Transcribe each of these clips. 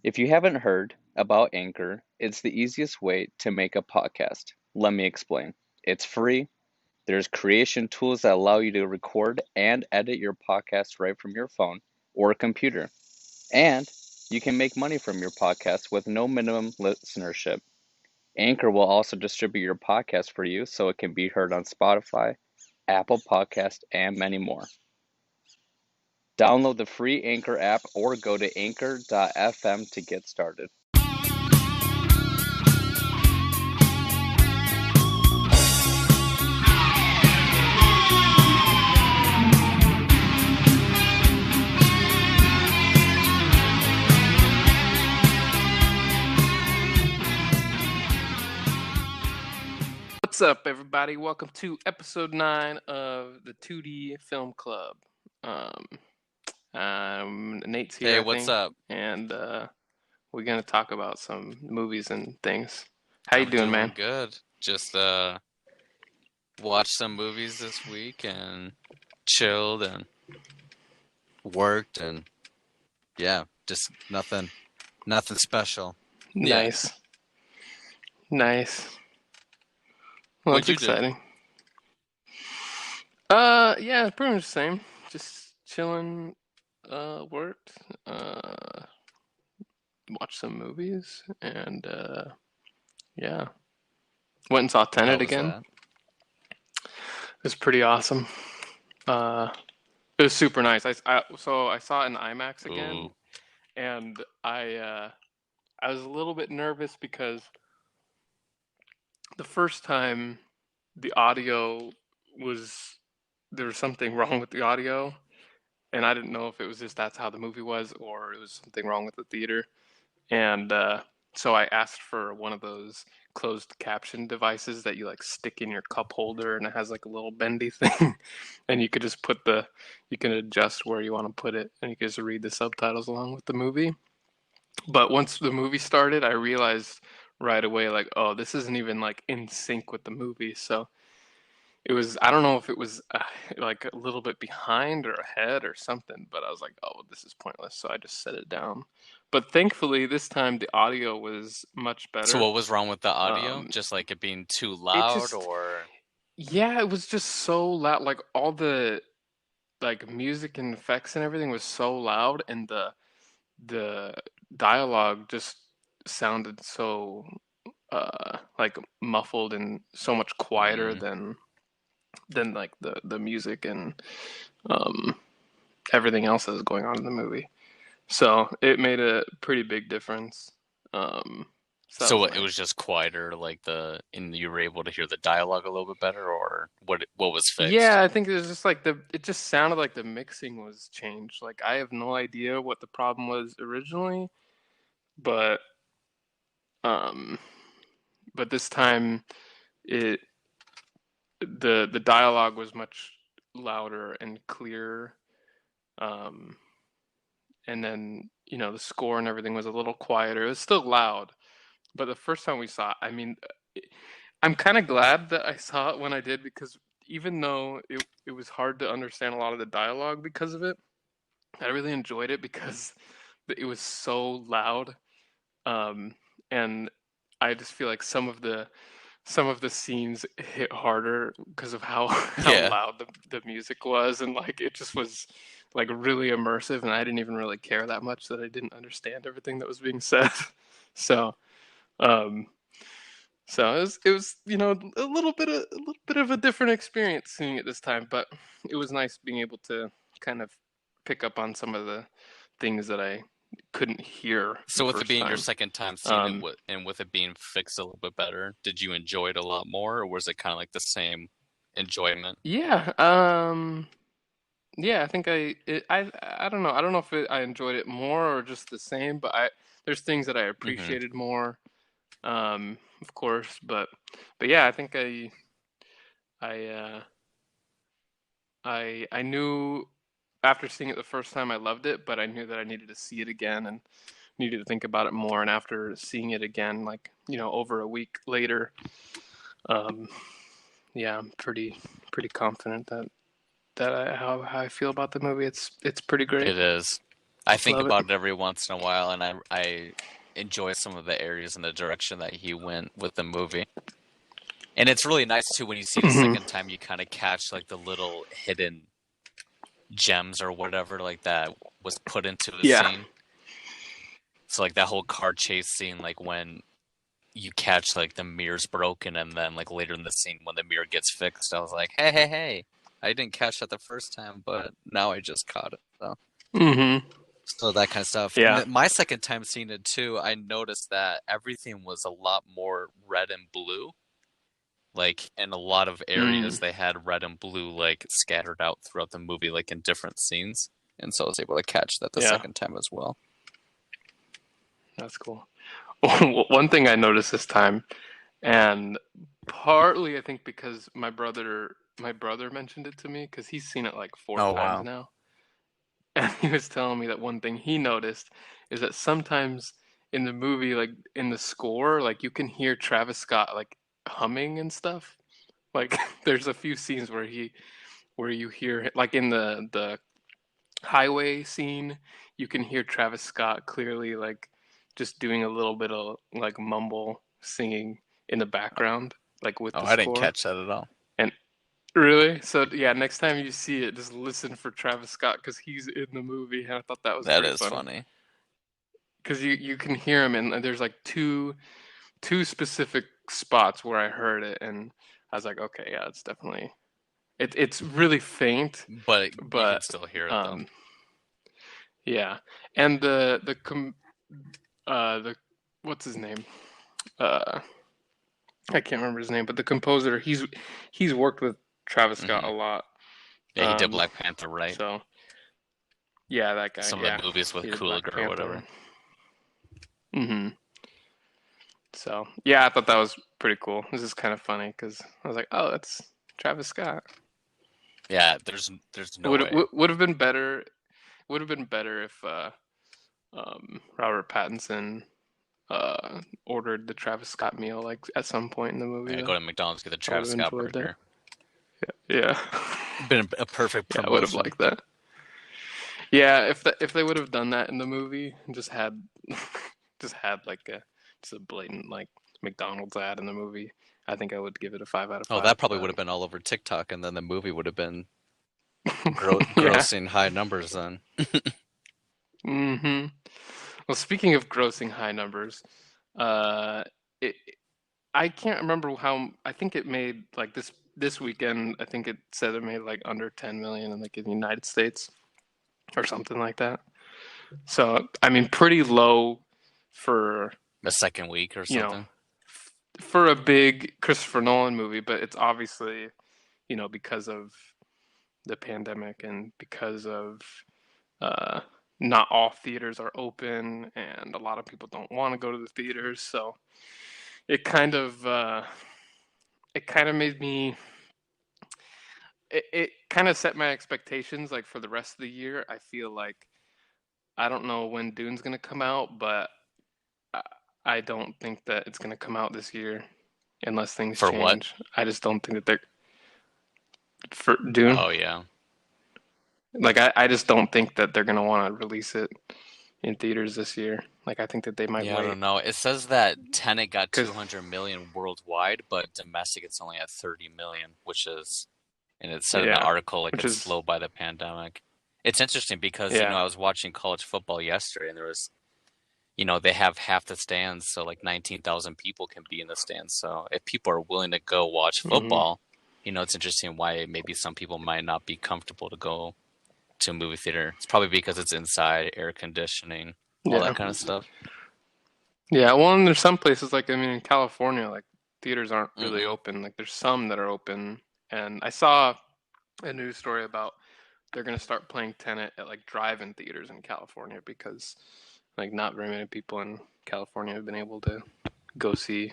If you haven't heard about Anchor, it's the easiest way to make a podcast. Let me explain. It's free. There's creation tools that allow you to record and edit your podcast right from your phone or computer. And you can make money from your podcast with no minimum listenership. Anchor will also distribute your podcast for you so it can be heard on Spotify, Apple Podcast, and many more. Download the free Anchor app or go to anchor.fm to get started. What's up, everybody? Welcome to episode 9 of the 2D Film Club. Nate's here, Hey, I what's think, up? and we're gonna talk about some movies and things. How you I'm doing, doing man? good. Just watched some movies this week and chilled and worked and yeah, just nothing special. Yeah. Nice. Well, What'd that's you do? exciting. Yeah, pretty much the same. Just chilling. Worked. Watched some movies, and yeah, went and saw How Tenet was again. that? It was pretty awesome. It was super nice. So I saw it in IMAX again, Ooh. and I was a little bit nervous because the first time the audio was there was something wrong with the audio, and I didn't know if it was just that's how the movie was or it was something wrong with the theater. And so I asked for one of those closed caption devices that you like stick in your cup holder, and it has like a little bendy thing, and you could just you can adjust where you want to put it, and you can just read the subtitles along with the movie. But once the movie started, I realized right away, like, oh, this isn't even like in sync with the movie. So it was, I don't know if it was like a little bit behind or ahead or something, but I was like, oh, this is pointless. So I just set it down. But thankfully, this time the audio was much So better. what was wrong with the audio? Um, Just like it being too it loud just, or yeah, it was just so loud. Like all the like music and effects and everything was so loud, and the dialogue just sounded so like muffled and so much quieter mm. than like the music and um everything else that was going on in the movie. So it made a pretty big difference. So that So was what, it nice. was just quieter, like and you were able to hear the dialogue a little bit better, or what was fixed? Yeah, I think it was just like it just sounded like the mixing was changed. Like I have no idea what the problem was originally, but um but this time it the dialogue was much louder and clearer. Um and then, the score and everything was a little quieter. It was still loud, but the first time we saw it, I mean, I'm kind of glad that I saw it when I did, because even though it was hard to understand a lot of the dialogue because of it, I really enjoyed it because it was so loud. Um, and I just feel like some of the scenes hit harder because of how how Yeah. loud the music was, and like it just was like really immersive, and I didn't even really care that much that I didn't understand everything that was being said. So um it was a little bit of a different experience seeing it this time, but it was nice being able to kind of pick up on some of the things that I couldn't hear So the with it first being your time. second time seeing it Um, and with it being fixed a little bit better, did you enjoy it a lot more, or was it kind of like the same enjoyment? yeah, yeah, I think I don't know. I don't know if I enjoyed it more or just the same, but there's things that I Hmm. appreciated more, of course, but yeah, I think I I knew after seeing it the first time I loved it, but I knew that I needed to see it again and needed to think about it more. And after seeing it again, like, over a week later, um, yeah, I'm pretty confident that how I feel about the movie. It's pretty great. It is. I think Love it. about it every once in a while, and I enjoy some of the areas and the direction that he went with the movie. And it's really nice too when you see it a Hmm. second time, you kind of catch like the little hidden gems or whatever like that was put into the Yeah. scene. So like that whole car chase scene, like when you catch like the mirror's broken, and then like later in the scene when the mirror gets fixed, I was like, hey, I didn't catch that the first time, but now I just caught it. Hmm. So that kind of stuff. And Yeah. then my second time seeing it too, I noticed that everything was a lot more red and blue. Like in a lot of areas, Mm. they had red and blue like scattered out throughout the movie, like in different scenes. And so I was able to catch that the Yeah. second time as well. That's cool. One thing I noticed this time, and partly I think because my brother mentioned it to me because he's seen it like four Oh times wow. now, and he was telling me that one thing he noticed is that sometimes in the movie, like in the score, like you can hear Travis Scott like humming and stuff. Like there's a few scenes where you hear like in the highway scene, you can hear Travis Scott clearly like just doing a little bit of like mumble singing in the background, like with Oh, the I didn't score. catch that at all. And really, so yeah, next time you see it, just listen for Travis Scott because he's in the movie, and I thought that was That pretty is funny funny. because you can hear him, and there's like two specific spots where I heard it, and I was like, okay, yeah, it's definitely it's really faint, But you can but still hear it though. um yeah, and the what's his name? Uh, I can't remember his name, but the composer, he's worked with Travis Scott Hmm. a lot. Yeah, he did Um, Black Panther, right? so yeah, that guy. Some of Yeah, the movies with he did Black Cooliger or Panther. whatever. Hmm. So yeah, I thought that was pretty cool. This is kind of funny because I was like, oh, that's Travis Scott. Yeah, there's no way. Would have been better. Would have been better if Robert Pattinson ordered the Travis Scott meal like at some point in the movie Yeah, though. go to McDonald's, get the I would Travis have Scott enjoyed that. burger. Yeah. Been a perfect Yeah, I would have promotion. liked that. Yeah, if they would have done that in the movie and just had just had like just a blatant like McDonald's ad in the movie, I think I would give it a 5 out of Oh, 5. that probably But would have been all over TikTok, and then the movie would have been yeah. grossing high numbers then. Hmm. Well, speaking of grossing high numbers, uh, it I can't remember how. I think it made like this weekend. I think it said it made like under 10 million in like in the United States or something like that. So I mean, pretty low for The second week or you know something. for a big Christopher Nolan movie, but it's obviously because of the pandemic and because of uh, not all theaters are open and a lot of people don't want to go to the theaters, so it kind of uh, it kind of made me it kind of set my expectations like for the rest of the year. I feel like I don't know when Dune's gonna come out, but I I don't think that it's gonna come out this year unless things For what? change. I just don't think that they're for Dune. Oh yeah. Like I just don't think that they're gonna want to release it in theaters this year. Like I think that they might Yeah, I wait don't know. It says that Tenet got because 200 million worldwide, but domestic it's only at 30 million, which is, and it said in the yeah, article like which it's is slow by the pandemic. It's interesting because, yeah. I was watching college football yesterday, and there was, they have half the stands, so like 19,000 people can be in the stands. So if people are willing to go watch Hmm. football, it's interesting why maybe some people might not be comfortable to go to a movie theater. It's probably because it's inside, air conditioning, all Yeah, that kind of stuff. yeah. Well, and there's some places like I mean in California, like theaters aren't really Hmm. open. Like there's some that are open, and I saw a news story about they're gonna start playing Tenet at like drive-in theaters in California because like not very many people in California have been able to go see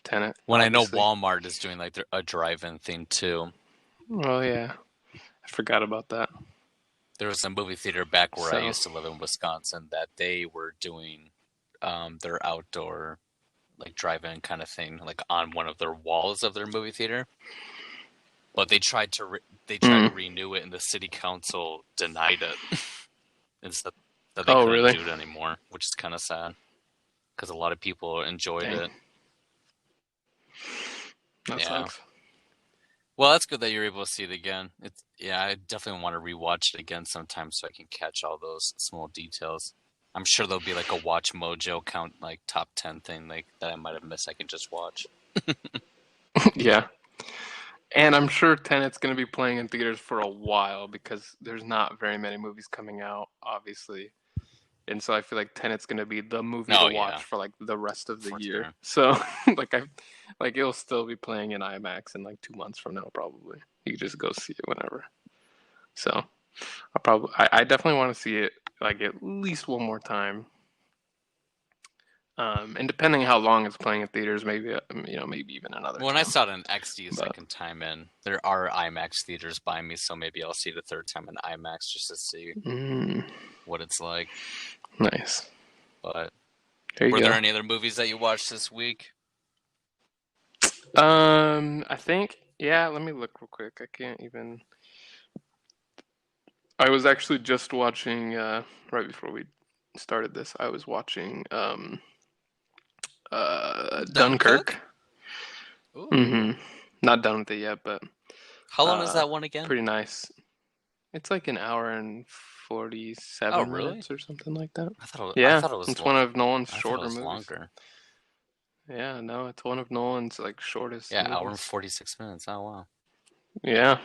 Tenet, When I know obviously. Walmart is doing like a drive-in thing too. Oh yeah, I forgot about that. There was a movie theater back where I So, used to live in Wisconsin that they were doing their outdoor like drive-in kind of thing like on one of their walls of their movie theater. But they tried to mm, renew it, and the city council denied it. Instead, that they Oh, couldn't really? do it anymore, which is kind of sad because a lot of people enjoyed Dang. it. That Yeah. sucks. Well, that's good that you're able to see it again. I definitely want to rewatch it again sometime so I can catch all those small details. I'm sure there'll be like a Watch Mojo count, like top 10 thing like that I might have missed. I can just watch. Yeah. And I'm sure Tenet's going to be playing in theaters for a while because there's not very many movies coming out, obviously. And so I feel like Tenet's going to be the movie to Oh watch yeah, for like the rest of the for year. sure. So like it'll still be playing in IMAX in like 2 months from now, probably. You can just go see it whenever. So I definitely want to see it like at least one more time. And depending how long it's playing in theaters, maybe maybe even another When I time. saw it in XD a But second time in, there are IMAX theaters by me, so maybe I'll see it a third time in IMAX just to see what it's like. Nice. But There you were go. there any other movies that you watched this week? I think let me look real quick. I can't even. I was actually just watching right before we started this. I was watching Dunkirk. Ooh. Not done with it yet, but How long is that one again? pretty nice. It's like an hour and 47 Oh, really? minutes or something like that. I thought Yeah, it was it's one of Nolan's I thought it shorter was movies. longer. Yeah, no, it's one of Nolan's like shortest Yeah, movies. hour and 46 minutes. Oh wow. Yeah.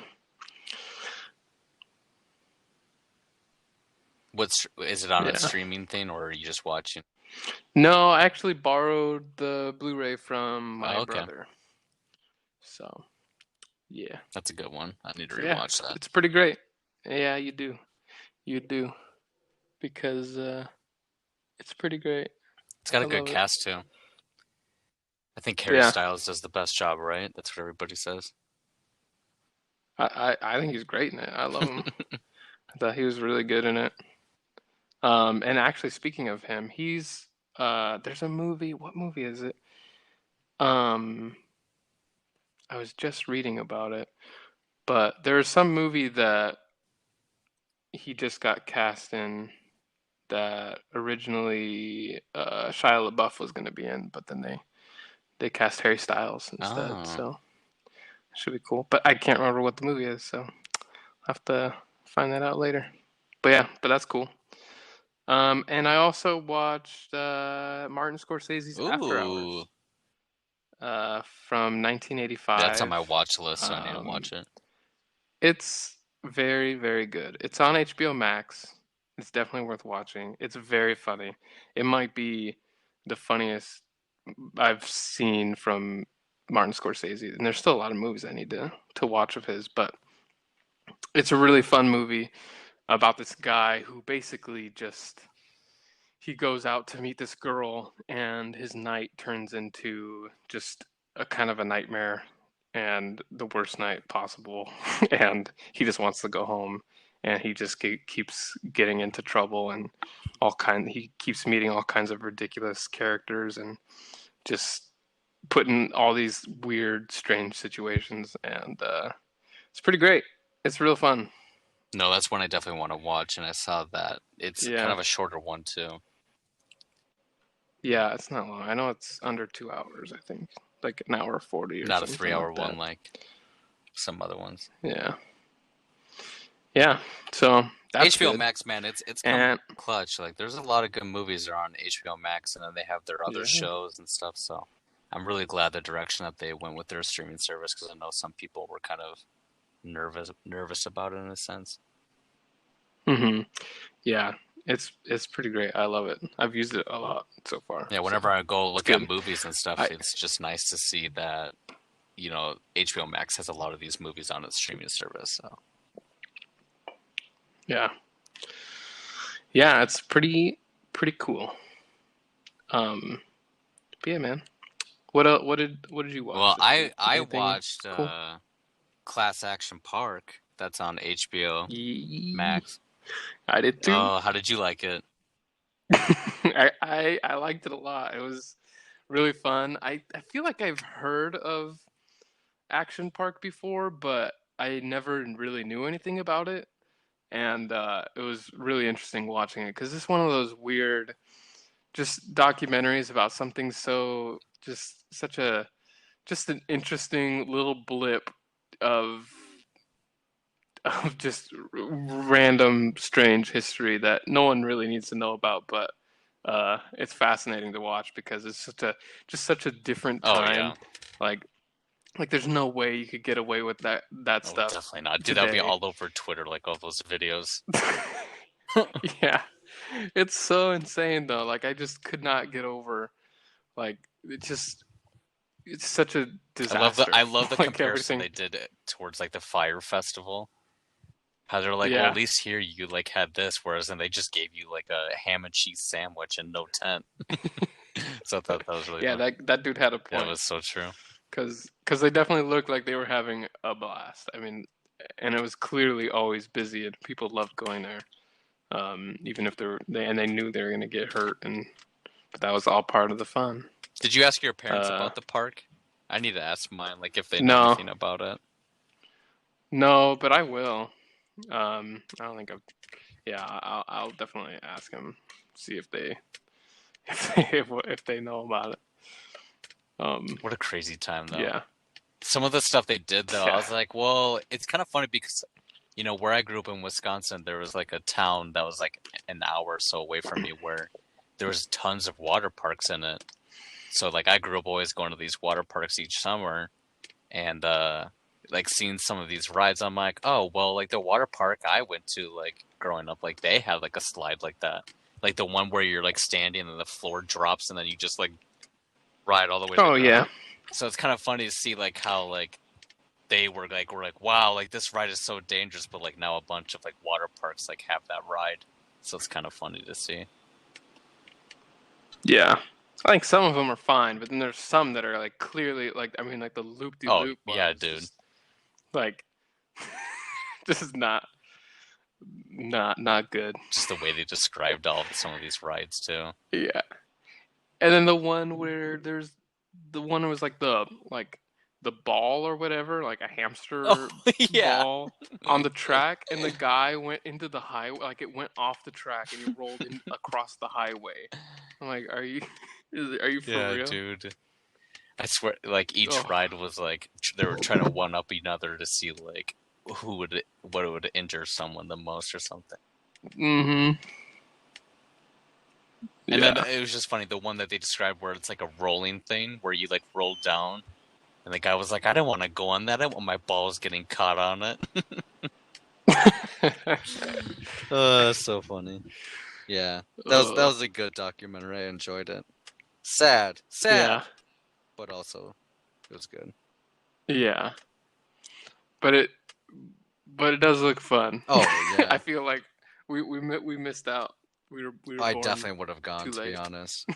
Is it on Yeah. a streaming thing or are you just watching? No, I actually borrowed the Blu-ray from my Oh, okay. brother. So, yeah. That's a good one. I need to Yeah, rewatch that. it's pretty great. Yeah, you do. You do. Because it's pretty great. It's got I a good love it. cast too. I think Harry Yeah. Styles does the best job, right? That's what everybody says. I think he's great in it. I love him. I thought he was really good in it. And actually, speaking of him, he's there's a movie. What movie is it? I was just reading about it, but there's some movie that he just got cast in that originally Shia LaBeouf was going to be in, but then they cast Harry Styles instead. Oh. So it should be cool. But I can't remember what the movie is, so I'll have to find that out later. But yeah, but that's cool. And I also watched Martin Scorsese's After Hours from 1985. That's on my watch list, so I need to watch it. It's very, very good. It's on HBO Max. It's definitely worth watching. It's very funny. It might be the funniest I've seen from Martin Scorsese. And there's still a lot of movies I need to watch of his, but it's a really fun movie about this guy who basically just he goes out to meet this girl and his night turns into just a kind of a nightmare and the worst night possible and he just wants to go home and he just keeps getting into trouble and he keeps meeting all kinds of ridiculous characters and just put in all these weird strange situations and it's pretty great. It's real fun. No, that's one I definitely want to watch, and I saw that. It's kind of a shorter one, too. Yeah, it's not long. I know it's under 2 hours, I think. Like an hour 40 or Not a something 3-hour like that. one like some other ones. Yeah. Yeah. So that's HBO good. Max, man, it's come clutch. Like there's a lot of good movies that are on HBO Max, and then they have their other shows and stuff. So I'm really glad the direction that they went with their streaming service because I know some people were kind of nervous about it in a sense. Yeah, it's pretty great. I love it. I've used it a lot so far. Yeah, whenever I go look at movies and stuff, it's just nice to see that HBO Max has a lot of these movies on its streaming service. So yeah, it's pretty cool. But yeah, man. What did you watch? Well, I watched Class Action Park. That's on HBO Max. I did too. Oh, how did you like it? I liked it a lot. It was really fun. I feel like I've heard of Action Park before, but I never really knew anything about it. and it was really interesting watching it because it's one of those weird, just documentaries about something so just such a just an interesting little blip of just random strange history that no one really needs to know about, but it's fascinating to watch because it's such a different Oh time. yeah. Like there's no way you could get away with that Oh, stuff definitely not. Dude, that would be today. all over Twitter, like all those videos. Yeah, it's so insane though. Like I just could not get over. Like it's such a disaster. I love the Like comparison everything. they did towards like the Fire Festival. How they're like, well, at Yeah, least here you like had this, whereas then they just gave you like a ham and cheese sandwich and no tent. So I thought that was really yeah. fun. That dude had a Yeah, it point was so true. because they definitely looked like they were having a blast. I mean, and it was clearly always busy and people loved going there. Even if they knew they were gonna get hurt, but that was all part of the fun. Did you ask your parents Uh, about the park? I need to ask mine, like if they know no, anything about it. no, but I will. I don't think I've. Yeah, I'll definitely ask them, see if they if they know about it. What a crazy time, though. Yeah, Some of the stuff they did, though, I yeah. was like, well, it's kind of funny because, you know, where I grew up in Wisconsin, there was like a town that was like an hour or so away from me where there was tons of water parks in it. So like I grew up always going to these water parks each summer, and like seeing some of these rides, I'm like, oh well, like the water park I went to like growing up, like they had like a slide like that, like the one where you're like standing and the floor drops and then you just like ride all the way Oh down. yeah, So it's kind of funny to see like how like they were like wow, like this ride is so dangerous, but like now a bunch of like water parks like have that ride, so it's kind of funny to see. yeah. I think some of them are fine, but then there's some that are like clearly like I mean like the loop de Oh loop one yeah, is dude. just like this is not good. Just the way they described some of these rides too. Yeah. And then the one where there's the one that was like the ball or whatever, like a hamster Oh yeah. ball on the track, and the guy went into the highway, like it went off the track and he rolled in across the highway. I'm like, are you for Yeah, real? dude. I swear, like each Oh. ride was like they were trying to one up another to see like what would injure someone the most or something. Mm-hmm. And Yeah. then it was just funny the one that they described where it's like a rolling thing where you like roll down, and the guy was like, I don't want to go on that. I don't want my balls getting caught on it. That's so funny. Yeah, that was a good documentary. I enjoyed it. Sad, Yeah. but also it was good. Yeah. But it does look fun. Oh yeah. I feel like we missed out. We were I born definitely would have gone, too to be late. honest.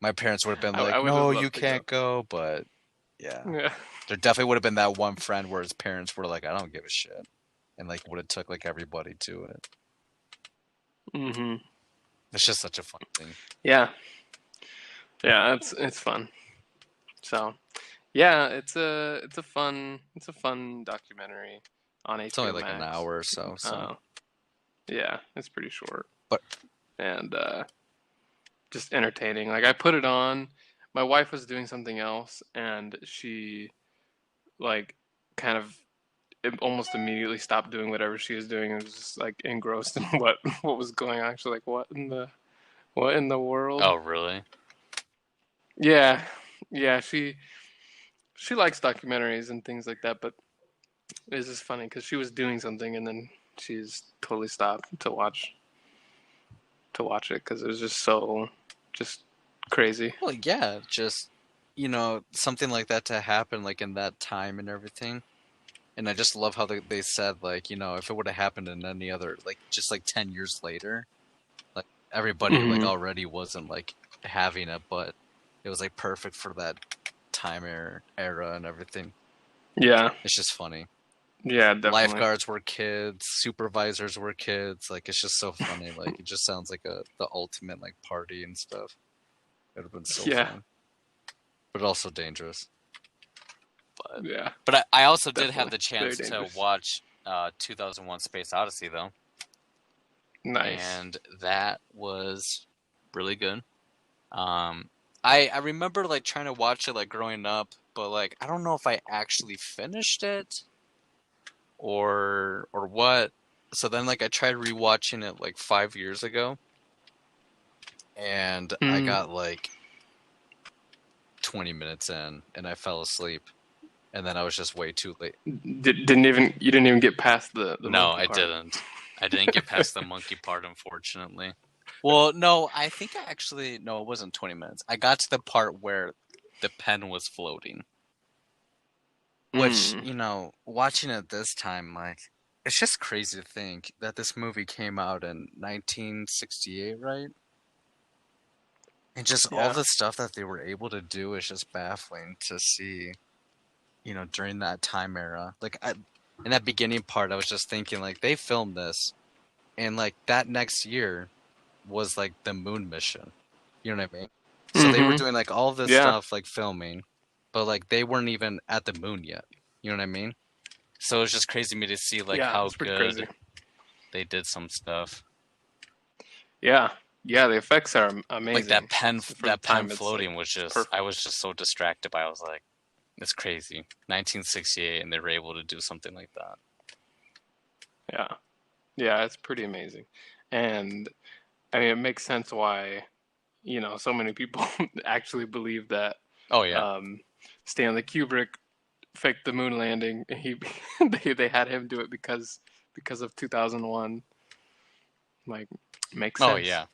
My parents would have been I like, would have no, loved you to can't go. But yeah, Yeah. there definitely would have been that one friend where his parents were like, I don't give a shit, and like would have took like everybody to it. Mm-hmm. It's just such a fun thing. Yeah. Yeah, it's fun. So, yeah, it's a fun documentary on HBO It's only like an Max. hour or so. Yeah, it's pretty short. But and just entertaining. Like I put it on. My wife was doing something else, and she like kind of almost immediately stopped doing whatever she was doing and was just like engrossed in what was going on. She's like, what in the world? oh really? Yeah, yeah. She likes documentaries and things like that, but it's just funny because she was doing something and then she's totally stopped to watch it because it was just crazy. Well, yeah, just something like that to happen like in that time and everything. And I just love how they said like if it would have happened in any other like just like 10 years later, like everybody like already wasn't like having it, but it was like perfect for that time era and everything. Yeah, It's just funny. yeah, definitely. Lifeguards were kids, supervisors were kids. Like it's just so funny. Like it just sounds like the ultimate like party and stuff. It would have been so fun, but also dangerous. Yeah. But I also did Definitely. have the Very chance to dangerous. watch 2001: Space Odyssey though, Nice. and that was really good. I remember like trying to watch it like growing up, but like I don't know if I actually finished it or what. So then like I tried rewatching it like 5 years ago, and I got like 20 minutes in, and I fell asleep, and then I was just way too late. You didn't even get past the No, monkey I part. didn't. I didn't get past the monkey part, unfortunately. Well, no, I think I actually no, it wasn't 20 minutes. I got to the part where the pen was floating. Which, you know, watching it this time, like, it's just crazy to think that this movie came out in 1968, right? And just all Yeah. the stuff that they were able to do is just baffling to see, you know, during that time era. Like, in that beginning part, I was just thinking, like, they filmed this, and, like, that next year was, like, the moon mission. You know what I mean? So they were doing, like, all this Yeah. stuff, like, filming, but, like, they weren't even at the moon yet. You know what I mean? So it's just crazy to me to see like Yeah, how it's pretty good crazy. they did some stuff. Yeah, the effects are amazing. Like that pen, For the time, it's, floating like, was just. perfect. I was just so distracted by. I was like, it's crazy. 1968, and they were able to do something like that. Yeah, it's pretty amazing, and I mean it makes sense why, you know, so many people actually believe that. Oh yeah. Stanley Kubrick faked the moon landing. They had him do it because of 2001. Like, makes sense. Oh yeah.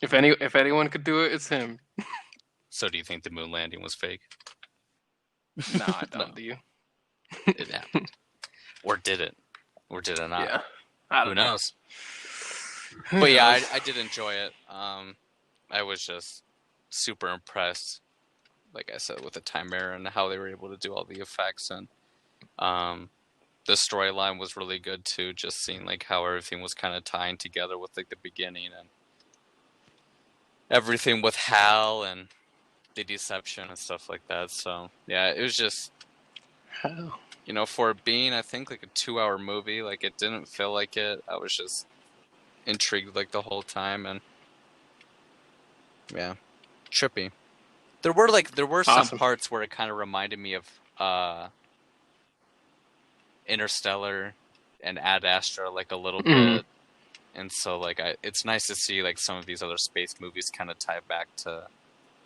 If anyone could do it, it's him. So do you think the moon landing was fake? No, I don't. No. Do you? It happened, or did it? Or did it not? Yeah, I Who don't know. knows? But yeah, I did enjoy it. I was just super impressed, like I said, with the time era and how they were able to do all the effects, and the storyline was really good too. Just seeing like how everything was kind of tying together with like the beginning and everything with Hal and the deception and stuff like that. So yeah, it was just, you know, for it being I think like a 2-hour movie, like it didn't feel like it. I was just intrigued like the whole time, and yeah, trippy. There were Awesome. some parts where it kind of reminded me of Interstellar and Ad Astra like a little bit, and so like it's nice to see like some of these other space movies kind of tie back to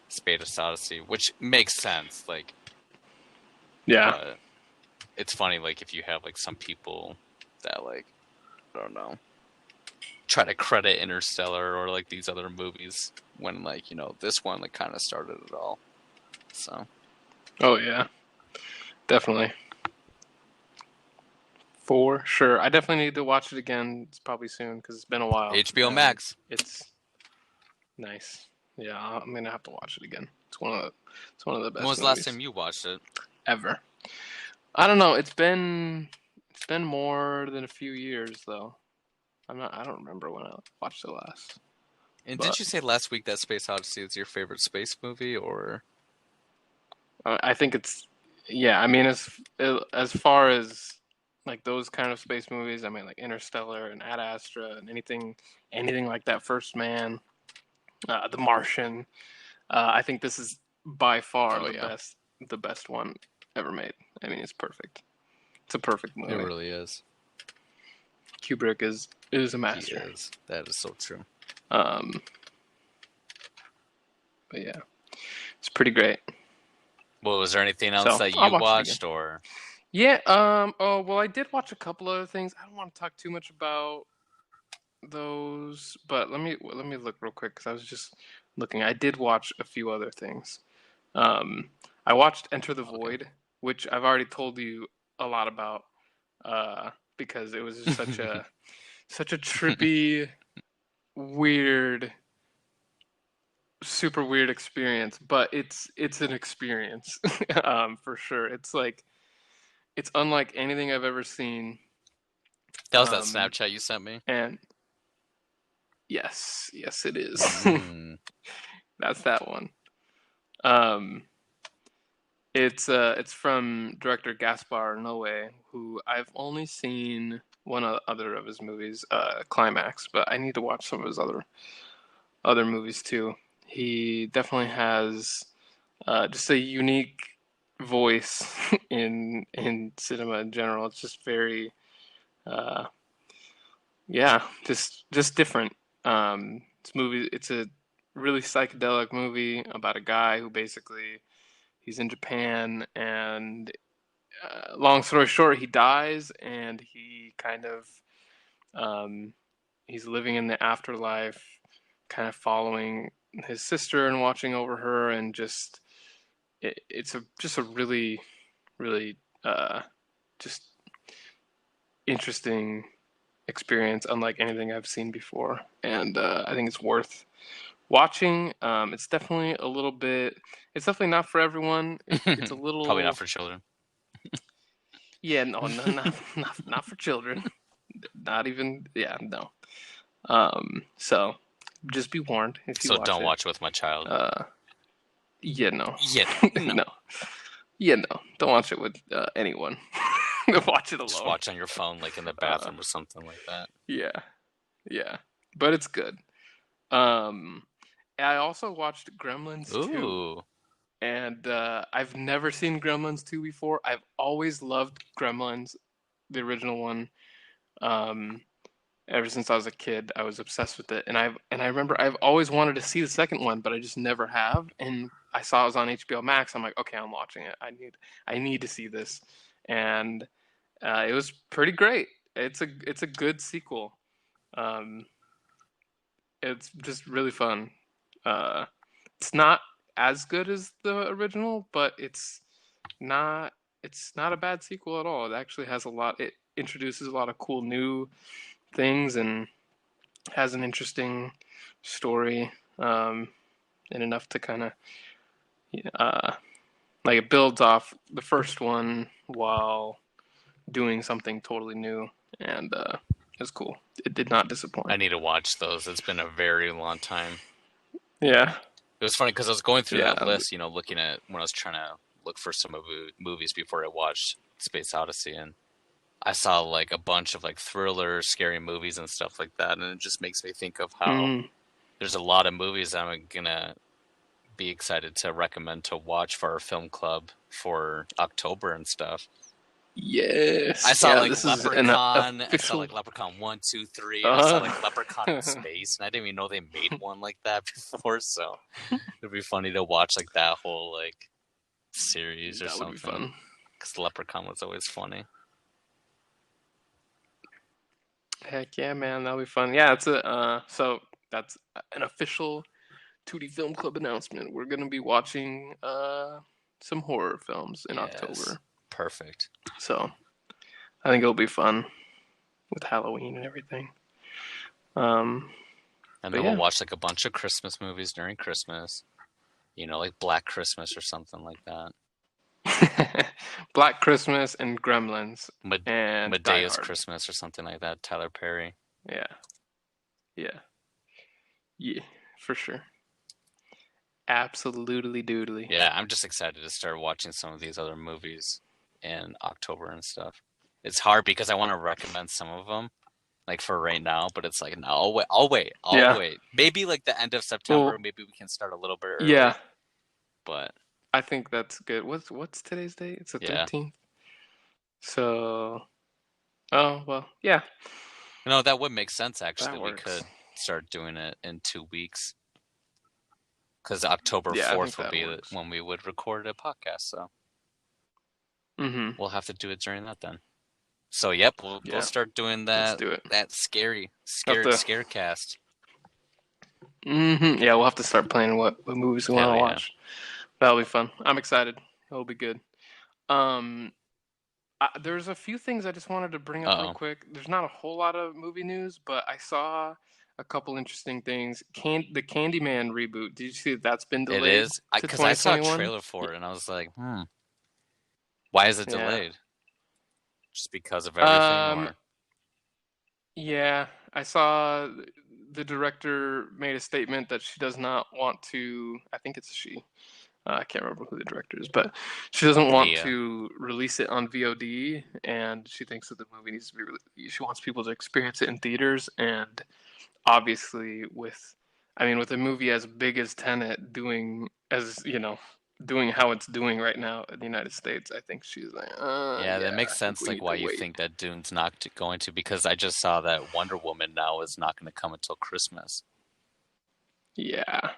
Space Odyssey, which makes sense. Like, Yeah. but it's funny like if you have like some people that like I don't know try to credit Interstellar or like these other movies when like, you know, this one like kind of started it all. So. Oh yeah, definitely. For sure. I definitely need to watch it again. It's probably soon because it's been a while. HBO Max. It's nice. Yeah, I'm gonna have to watch it again. It's one of the best. When was the last time you watched it? Ever? I don't know. It's been more than a few years though. I don't remember when I watched it last. And didn't you say last week that Space Odyssey is your favorite space movie, or? I think it's, yeah. I mean, as far as like those kind of space movies, I mean, like Interstellar and Ad Astra and anything like that. First Man, The Martian. I think this is by far the best one ever made. I mean, it's perfect. It's a perfect movie. It really is. Kubrick is a master. He is. That is so true. But yeah, it's pretty great. Well, was there anything else that you watched, or? Yeah. Oh, well, I did watch a couple other things. I don't want to talk too much about those, but let me look real quick because I was just looking. I did watch a few other things. I watched Enter the Void, which I've already told you a lot about, because it was just such a trippy, weird, super weird experience. But it's an experience, for sure. It's like it's unlike anything I've ever seen. That was that Snapchat you sent me? And yes, it is. That's that one. It's from director Gaspar Noé, who I've only seen other of his movies, Climax, but I need to watch some of his other movies too. He definitely has just a unique voice in cinema in general. It's just very uh, yeah, just different. It's a really psychedelic movie about a guy who basically he's in Japan and long story short, he dies and he kind of um, he's living in the afterlife, kind of following his sister and watching over her, and it's a really just interesting experience, unlike anything I've seen before, and I think it's worth watching. It's definitely not for everyone. It's a Probably not little, for children. yeah, no, not for children. Not even, yeah, no. So just be warned if you So watch don't it. watch with my child. Yeah, no, Yeah, no. no, yeah, no. Don't watch it with anyone. Watch it Just alone. watch on your phone, like in the bathroom or something like that. Yeah, yeah, but it's good. Um, I also watched Gremlins 2, Ooh, and I've never seen Gremlins 2 before. I've always loved Gremlins, the original one. Um, Ever since I was a kid, I was obsessed with it, and I remember I've always wanted to see the second one, but I just never have. And I saw it was on HBO Max. I'm like, okay, I'm watching it. I need to see this, and it was pretty great. It's a good sequel. Um, it's just really fun. Uh, it's not as good as the original, but it's not a bad sequel at all. It actually has a lot. It introduces a lot of cool new things and has an interesting story, and enough to kind of uh, like it builds off the first one while doing something totally new, and it's cool. It did not disappoint. I need to watch those. It's been a very long time. Yeah, It was funny because I was going through yeah, that list, looking at when I was trying to look for some movies before I watched Space Odyssey, and I saw like a bunch of like thriller, scary movies and stuff like that, and it just makes me think of how mm, there's a lot of movies that I'm gonna be excited to recommend to watch for our film club for October and stuff. yes, I saw yeah. like This is an Leprechaun. I saw official. like Leprechaun 1, 2, 3. I saw like Leprechaun in Uh, Space, and I didn't even know they made one like that before. So it'd be funny to watch like that whole like series or that would be something. fun. Because Leprechaun was always funny. Heck yeah, man, that'll be fun. Yeah, so that's an official 2D Film Club announcement. We're gonna be watching some horror films in Yes. October. Perfect. So I think it'll be fun with Halloween and everything. Um, And but then yeah. we'll watch like a bunch of Christmas movies during Christmas. Like Black Christmas or something like that. Black Christmas and Gremlins and Die Medea's Hard. Christmas or something like that. Tyler Perry. Yeah, yeah, for sure. Absolutely doodly. Yeah, I'm just excited to start watching some of these other movies in October and stuff. It's hard because I want to recommend some of them, like for right now, but it's like, no, I'll wait. Yeah. Maybe like the end of September, Well, maybe we can start a little bit early. yeah, But I think that's good. What's today's date? It's the Yeah. 13th. So, oh well, yeah, that would make sense actually. that We works. could start doing it in 2 weeks. Because October Yeah, I 4th think would that be works. when we would record a podcast, so Mm-hmm. we'll have to do it during that then. So yep, we'll Yeah. start doing Let's that do it. that scared to- scarecast. Mm-hmm. Yeah, we'll have to start planning what movies we want Hell to yeah. watch. That'll be fun. I'm excited. It'll be good. There's a few things I just wanted to bring up real Uh-oh. quick. There's not a whole lot of movie news, but I saw a couple interesting things. The Candyman reboot. Did you see that's been It delayed is to because I saw a 2021? trailer for it and I was like, why is it Yeah. delayed? Just because of everything, or Yeah, I saw the director made a statement that she does not want to. I think it's she. I can't remember who the director is, but she doesn't want Nia. to release it on VOD, and she thinks that the movie needs to be. She wants people to experience it in theaters, and obviously, with a movie as big as Tenet doing doing how it's doing right now in the United States, I think she's like, Yeah, that yeah, makes I think sense, we like need why to you wait. think that Dune's not going to, because I just saw that Wonder Woman now is not going to come until Christmas. Yeah.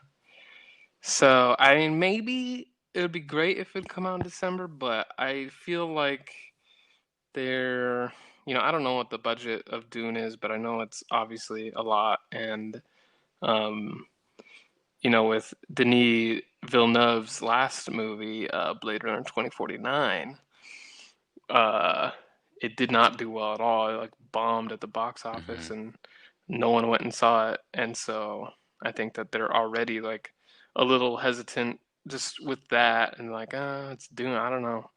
So, I mean, maybe it would be great if it'd come out in December, but I feel like they're, I don't know what the budget of Dune is, but I know it's obviously a lot. And, um, with Denis Villeneuve's last movie, Blade Runner 2049, uh, it did not do well at all. It like bombed at the box office, Hmm. and no one went and saw it. And so I think that they're already like a little hesitant just with that, and like, it's Dune. I don't know.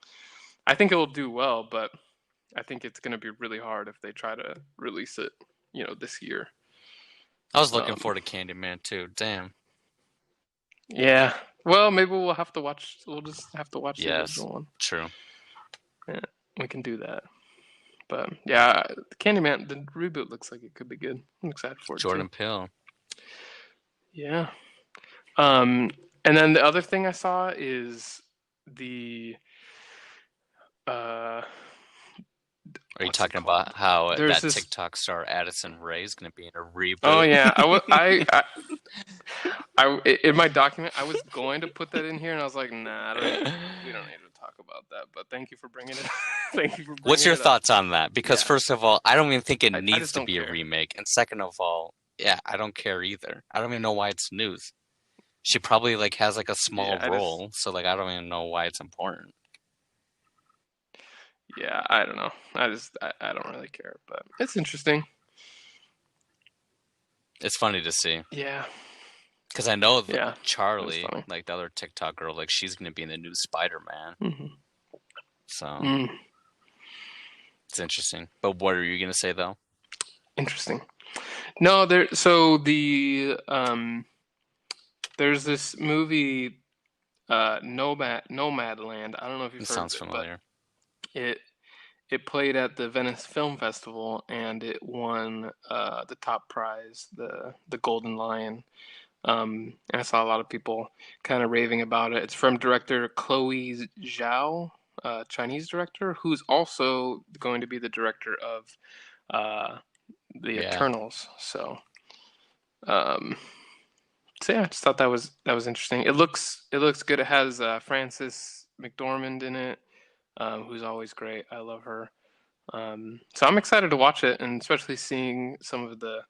I think it will do well, but I think it's going to be really hard if they try to release it, this year. I was looking Um, forward to Candyman too. Damn. yeah. Well, maybe we'll have to watch. We'll just have to watch the Yes, original one. true. Yeah, we can do that. But yeah, Candyman, the reboot looks like it could be good. I'm excited for it too. Jordan Peele. Yeah. Um, and then the other thing I saw is the uh, Are you what's it talking called? about how There's that this. TikTok star Addison Rae is going to be in a Oh reboot? yeah, in my document I was going to put that in here, and I was like, nah, we don't need to talk about that. But thank you for bringing it. Thank you for What's bringing your it up. thoughts on that? Because Yeah, first of all, I don't even think it I needs just to don't be a care. remake, and second of all, yeah, I don't care either. I don't even know why it's news. She probably like has like a small Yeah, role, so like I don't even know why it's important. I don't know. I don't really care, but it's interesting. It's funny to see Yeah, because I know yeah, it was Charlie, funny. like the other TikTok girl, like she's gonna be in the new Spider-Man, Hmm. so Mm, it's interesting. But what are you gonna say though? interesting. No, so there's this movie, Nomadland. I don't know if you've It heard of sounds it, but familiar. it it played at the Venice Film Festival, and it won the top prize, the Golden Lion. And I saw a lot of people kind of raving about it. It's from director Chloe Zhao, Chinese director, who's also going to be the director of uh, the Yeah. Eternals. Um, so yeah, I just thought that was interesting. It looks good. It has Frances McDormand in it, who's always great. I love her. So I'm excited to watch it, and especially seeing some of the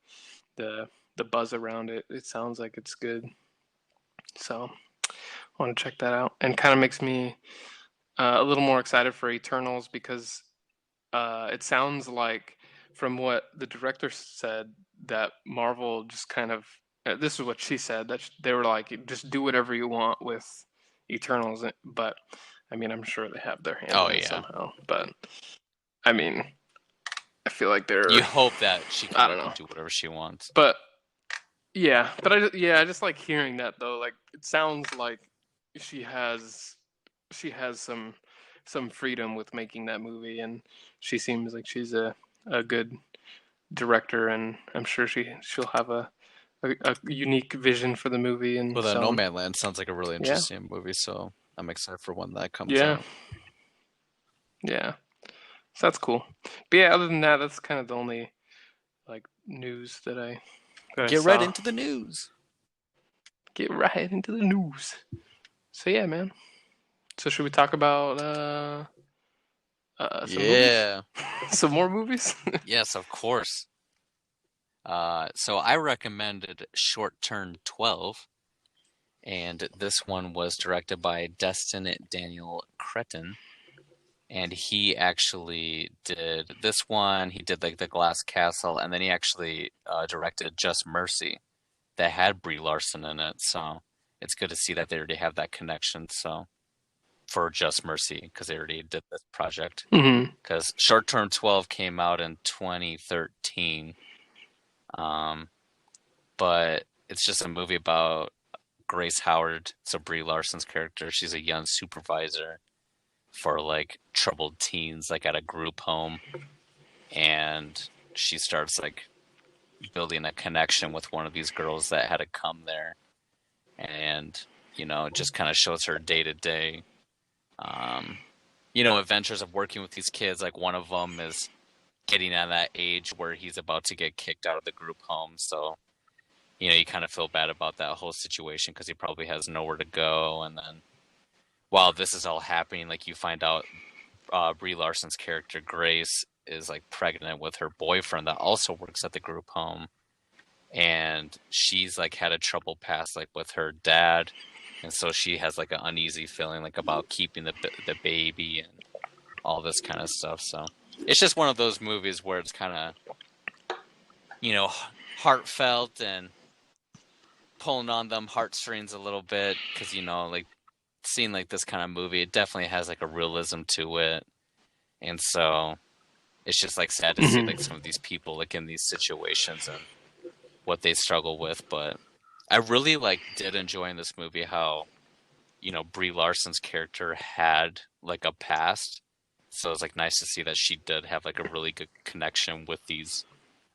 the buzz around it. It sounds like it's good. So I want to check that out, and kind of makes me a little more excited for Eternals, because it sounds like, from what the director said, that Marvel just kind of, this is what she said, that they were like, just do whatever you want with Eternals. But I mean, I'm sure they have their hand Oh in it yeah. somehow. But I mean, I feel like they're, You hope that she I can don't know. do whatever she wants. But I just like hearing that though. Like, it sounds like she has some freedom with making that movie, and she seems like she's a good director, and I'm sure she'll have a unique vision for the movie. And Well, that so Nomadland sounds like a really yeah, interesting movie, so I'm excited for when that comes yeah, out. yeah. So that's cool. But yeah, other than that, that's kind of the only like news that I Get right saw. into the news. Get right into the news. So yeah, man. So should we talk about some movies? Yeah. Some more movies? Yes, of course. So I recommended Short Turn 12, and this one was directed by Destin Daniel Cretton. And he actually did this one. He did like The Glass Castle, and then he actually directed Just Mercy that had Brie Larson in it. So it's good to see that they already have that connection. So for Just Mercy, because they already did this project. Mm-hmm. Because Short Term 12 came out in 2013, but it's just a movie about Grace Howard, so Brie Larson's character, she's a young supervisor for like troubled teens, like at a group home, and she starts like building a connection with one of these girls that had to come there, and it just kind of shows her day to day, adventures of working with these kids. Like one of them is getting at that age where he's about to get kicked out of the group home, so you kind of feel bad about that whole situation because he probably has nowhere to go. And then while this is all happening, like you find out Brie Larson's character Grace is like pregnant with her boyfriend that also works at the group home, and she's like had a troubled past like with her dad, and so she has like an uneasy feeling like about keeping the baby and all this kind of stuff. So it's just one of those movies where it's kind of heartfelt and pulling on them heartstrings a little bit, because like seeing like this kind of movie, it definitely has like a realism to it, and so it's just like sad to see like some of these people like in these situations and what they struggle with. But I really like did enjoy in this movie how Brie Larson's character had like a past, so it's like nice to see that she did have like a really good connection with these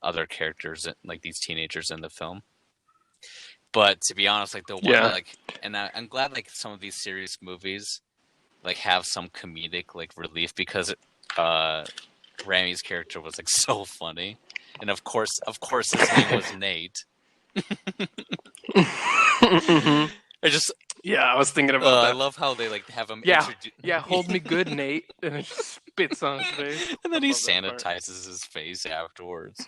other characters, like these teenagers in the film. But to be honest, like the one that like, and I'm glad like some of these serious movies like have some comedic like relief, because Rami's character was like so funny, and of course his name was Nate. I was thinking about that. I love how they like have him. Hold me good, Nate, and it just spits on his face, and then he sanitizes his face afterwards.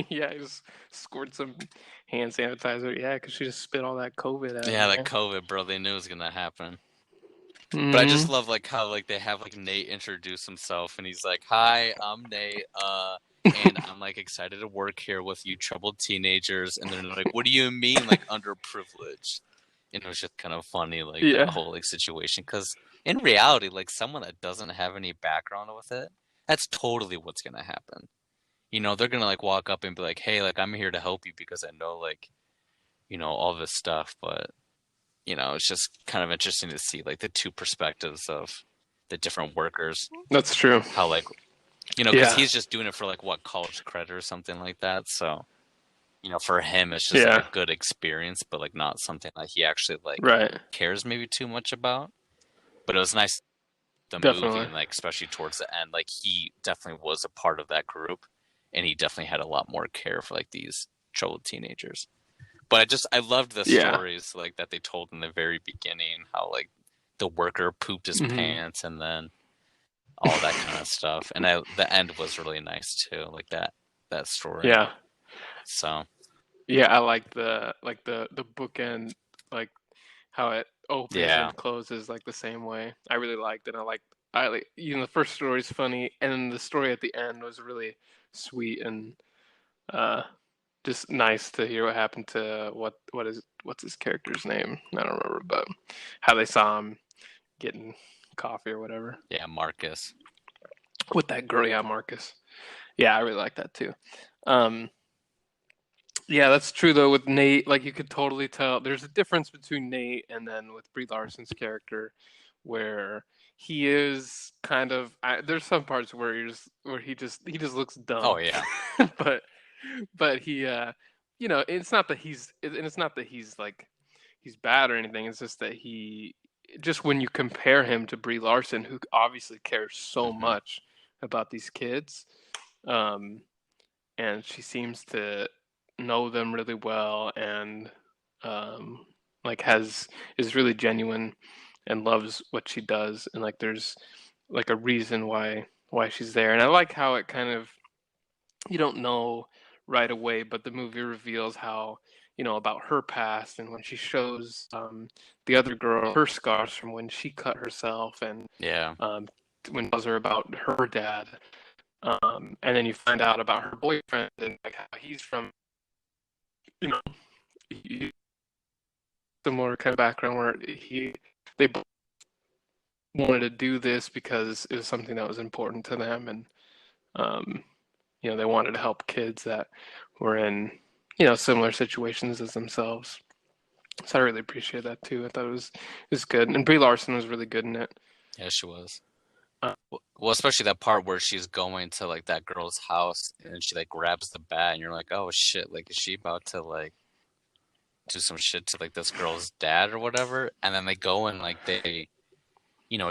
He just squirts some hand sanitizer. Yeah, because she just spit all that COVID out. Yeah, that COVID, bro. They knew it was gonna happen. But I just love like how like they have like Nate introduce himself, and he's like, "Hi, I'm Nate, and I'm like excited to work here with you troubled teenagers." And they're like, "What do you mean like underprivileged?" And it was just kind of funny, like that whole like situation, because in reality, like someone that doesn't have any background with it, that's totally what's gonna happen. They're gonna like walk up and be like, "Hey, like I'm here to help you because I know like all this stuff." But it's just kind of interesting to see like the two perspectives of the different workers. That's true. How like, because he's just doing it for like what, college credit or something like that. So, for him, it's just like a good experience, but like not something that he actually like cares maybe too much about. But it was nice, the movie, and like especially towards the end, like he definitely was a part of that group, and he definitely had a lot more care for like these troubled teenagers. But I loved the stories like that they told in the very beginning, how like the worker pooped his pants and then all that kind of stuff. And the end was really nice too, like that story. Yeah. So. Yeah, I like the bookend, like how it opens and closes like the same way. I really liked it. I like the first story is funny, and then the story at the end was really sweet and just nice to hear what happened to what's his character's name? I don't remember, but how they saw him getting coffee or whatever. Yeah, Marcus. With that girl, Marcus. Yeah, I really like that too. Yeah, that's true though. With Nate, like you could totally tell there's a difference between Nate and then with Brie Larson's character, where he is kind of. There's some parts where he just looks dumb. Oh yeah. But he, it's not that he's like he's bad or anything. It's just that just when you compare him to Brie Larson, who obviously cares so much about these kids, and she seems to know them really well, and like is really genuine and loves what she does, and like there's like a reason why she's there. And I like how it kind of, you don't know right away, but the movie reveals how, about her past, and when she shows the other girl her scars from when she cut herself, and when tells her about her dad, and then you find out about her boyfriend and like how he's from, similar kind of background where they both wanted to do this because it was something that was important to them, and they wanted to help kids that were in similar situations as themselves. So I really appreciate that too. I thought it was good, and Brie Larson was really good in it. Yeah, she was. Uh, Well, especially that part where she's going to like that girl's house and she like grabs the bat and you're like, oh shit, like is she about to like do some shit to like this girl's dad or whatever? And then they go and like they,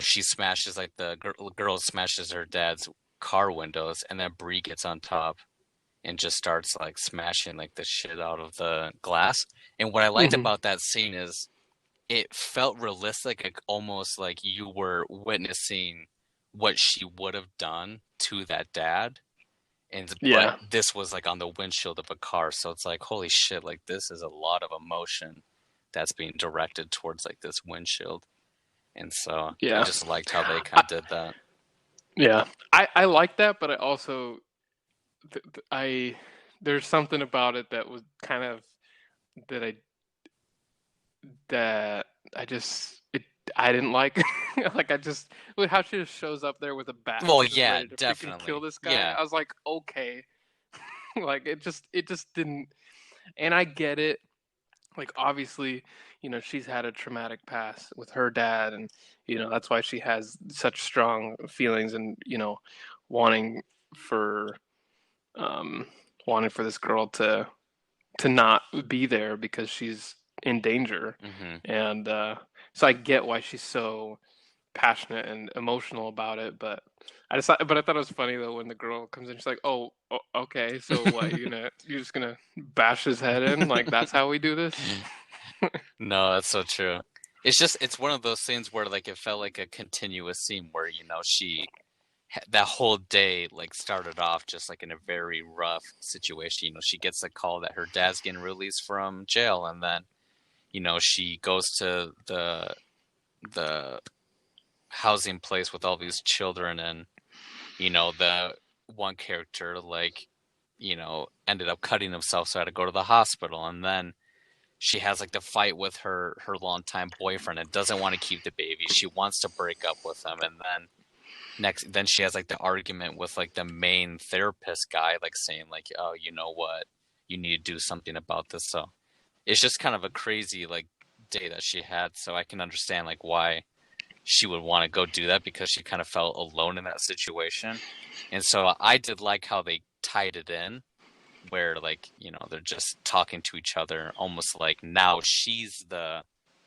she smashes like the girl smashes her dad's car windows and then Bree gets on top and just starts like smashing like the shit out of the glass. And what I liked mhm. about that scene is it felt realistic, like almost like you were witnessing what she would have done to that dad. But Yeah, this was like on the windshield of a car, so it's like holy shit, like this is a lot of emotion that's being directed towards like this windshield. And so I yeah, just liked how they kind I, of did that. yeah. I like that, but I also I there's something about it that was kind of that I that I just it I didn't like. Like I just how she just shows up there with a bat, Well, just yeah, ready to freaking kill definitely. this guy. Yeah. I was like, okay, like it just didn't. And I get it. Like obviously, she's had a traumatic past with her dad, and that's why she has such strong feelings, and wanting for um wanting for this girl to not be there because she's in danger. Hmm. And so I get why she's so passionate and emotional about it. But I thought it was funny though when the girl comes in, she's like, "Oh, okay, so what? You're just gonna bash his head in? Like that's how we do this?" No, that's so true. It's one of those scenes where like it felt like a continuous scene where that whole day like started off just like in a very rough situation. She gets a call that her dad's getting released from jail, and then she goes to the housing place with all these children, and the one character like ended up cutting himself, so had to go to the hospital, and then she has like the fight with her longtime boyfriend and doesn't want to keep the baby. She wants to break up with him, and then she has like the argument with like the main therapist guy, like saying like, oh, you know what, you need to do something about this. So it's just kind of a crazy like day that she had. So I can understand like why she would want to go do that, because she kind of felt alone in that situation. And so I did like how they tied it in, where like they're just talking to each other, almost like now she's the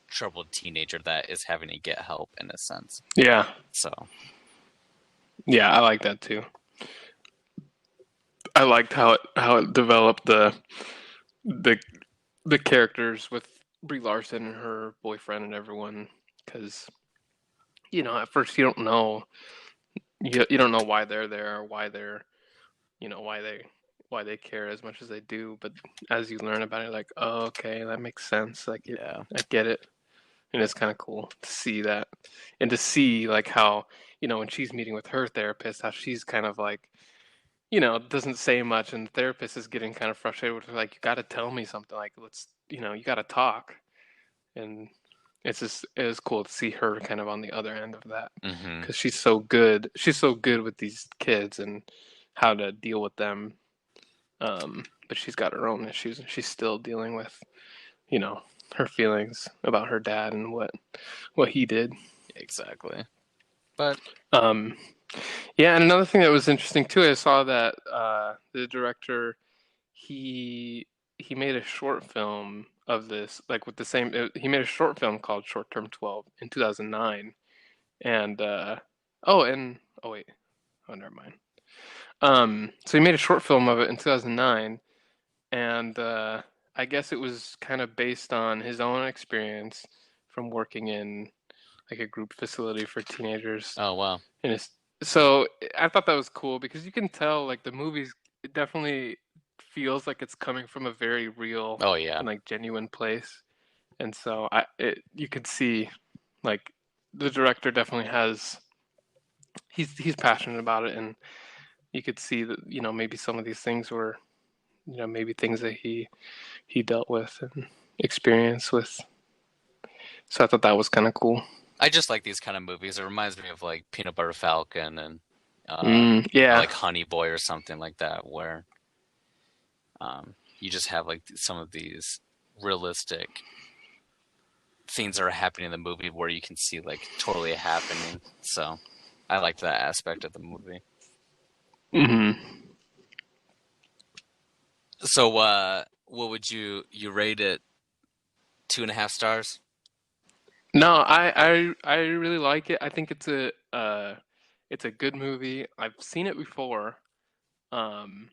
troubled teenager that is having to get help in a sense. Yeah, So yeah, I like that too. I liked how it developed the the characters with Brie Larson and her boyfriend and everyone, because at first you don't know why they're there, or why they're why they care as much as they do. But as you learn about it, like, oh, okay, that makes sense. Like yeah, I get it, and it's kind of cool to see that, and to see like how when she's meeting with her therapist, how she's kind of like doesn't say much, and the therapist is getting kind of frustrated with her, like, you got to tell me something, like, let's you got to talk. And it was cool to see her kind of on the other end of that, hmm, because she's so good with these kids and how to deal with them. But she's got her own issues, and she's still dealing with you know her feelings about her dad and what he did. exactly. But um yeah, and another thing that was interesting too, I saw that the director, he he made a short film of this, like with the same. He made a short film called Short Term 12 in 2009, and oh wait, oh never mind. So he made a short film of it in 2009, and I guess it was kind of based on his own experience from working in like a group facility for teenagers. oh wow, And so I thought that was cool, because you can tell like the movies, it definitely feels like it's coming from a very real oh yeah, and like genuine place. And so you could see like the director definitely has, he's passionate about it, and you could see that maybe some of these things were maybe things that he dealt with and experienced with. So I thought that was kind of cool. I just like these kind of movies. It reminds me of like Peanut Butter Falcon and or Yeah. like Honey Boy or something like that, where you just have like some of these realistic things that are happening in the movie where you can see like totally happening. So I like that aspect of the movie. Mm-hmm. So what would you rate it? 2.5 stars? No, I really like it. I think it's a good movie. I've seen it before, um,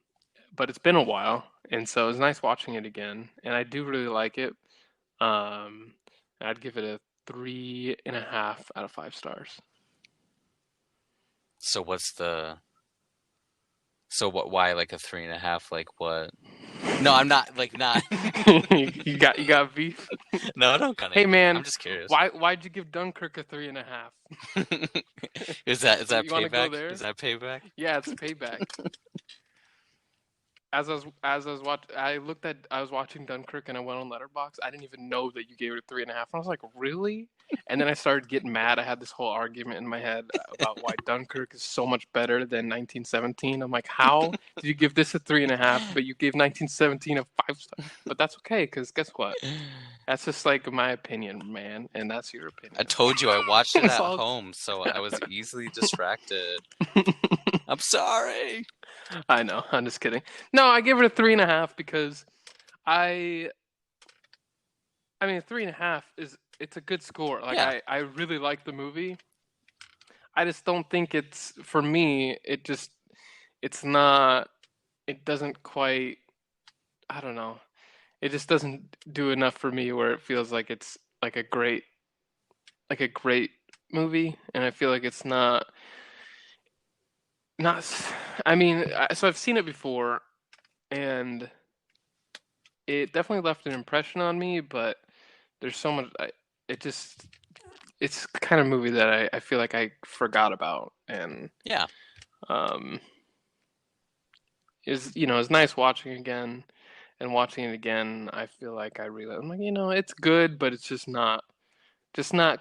but it's been a while, and so it's nice watching it again. And I do really like it. Um, I'd give it a 3.5 out of 5 stars. So what's the so what why like a 3.5? Like what? No, I'm not like not You got beef? No, I don't kinda Hey man, I'm just curious. why'd you give Dunkirk a 3.5? Is that You want to go payback? there? Is that payback? Yeah, it's payback. I was watching Dunkirk and I went on Letterboxd. I didn't even know that you gave it a 3.5. I was like, really? And then I started getting mad. I had this whole argument in my head about why Dunkirk is so much better than 1917. I'm like, how did you give this a 3.5, but you gave 1917 a 5 star? But that's okay, because guess what? That's just like my opinion, man, and that's your opinion. I told you I watched it It's at all- home, so I was easily distracted. I'm sorry. I know. I'm just kidding. No, I give it a 3.5 because I mean, 3.5 it's a good score. Like Yeah. I really like the movie. I just don't think it's for me. It's not. It doesn't quite. I don't know. It just doesn't do enough for me where it feels like it's like a great movie, and I feel like it's not. I mean, so I've seen it before, and it definitely left an impression on me. But there's so much. It's the kind of movie that I feel like I forgot about, and Yeah. It's nice watching again, and watching it again. I feel like I'm like, it's good, but it's just not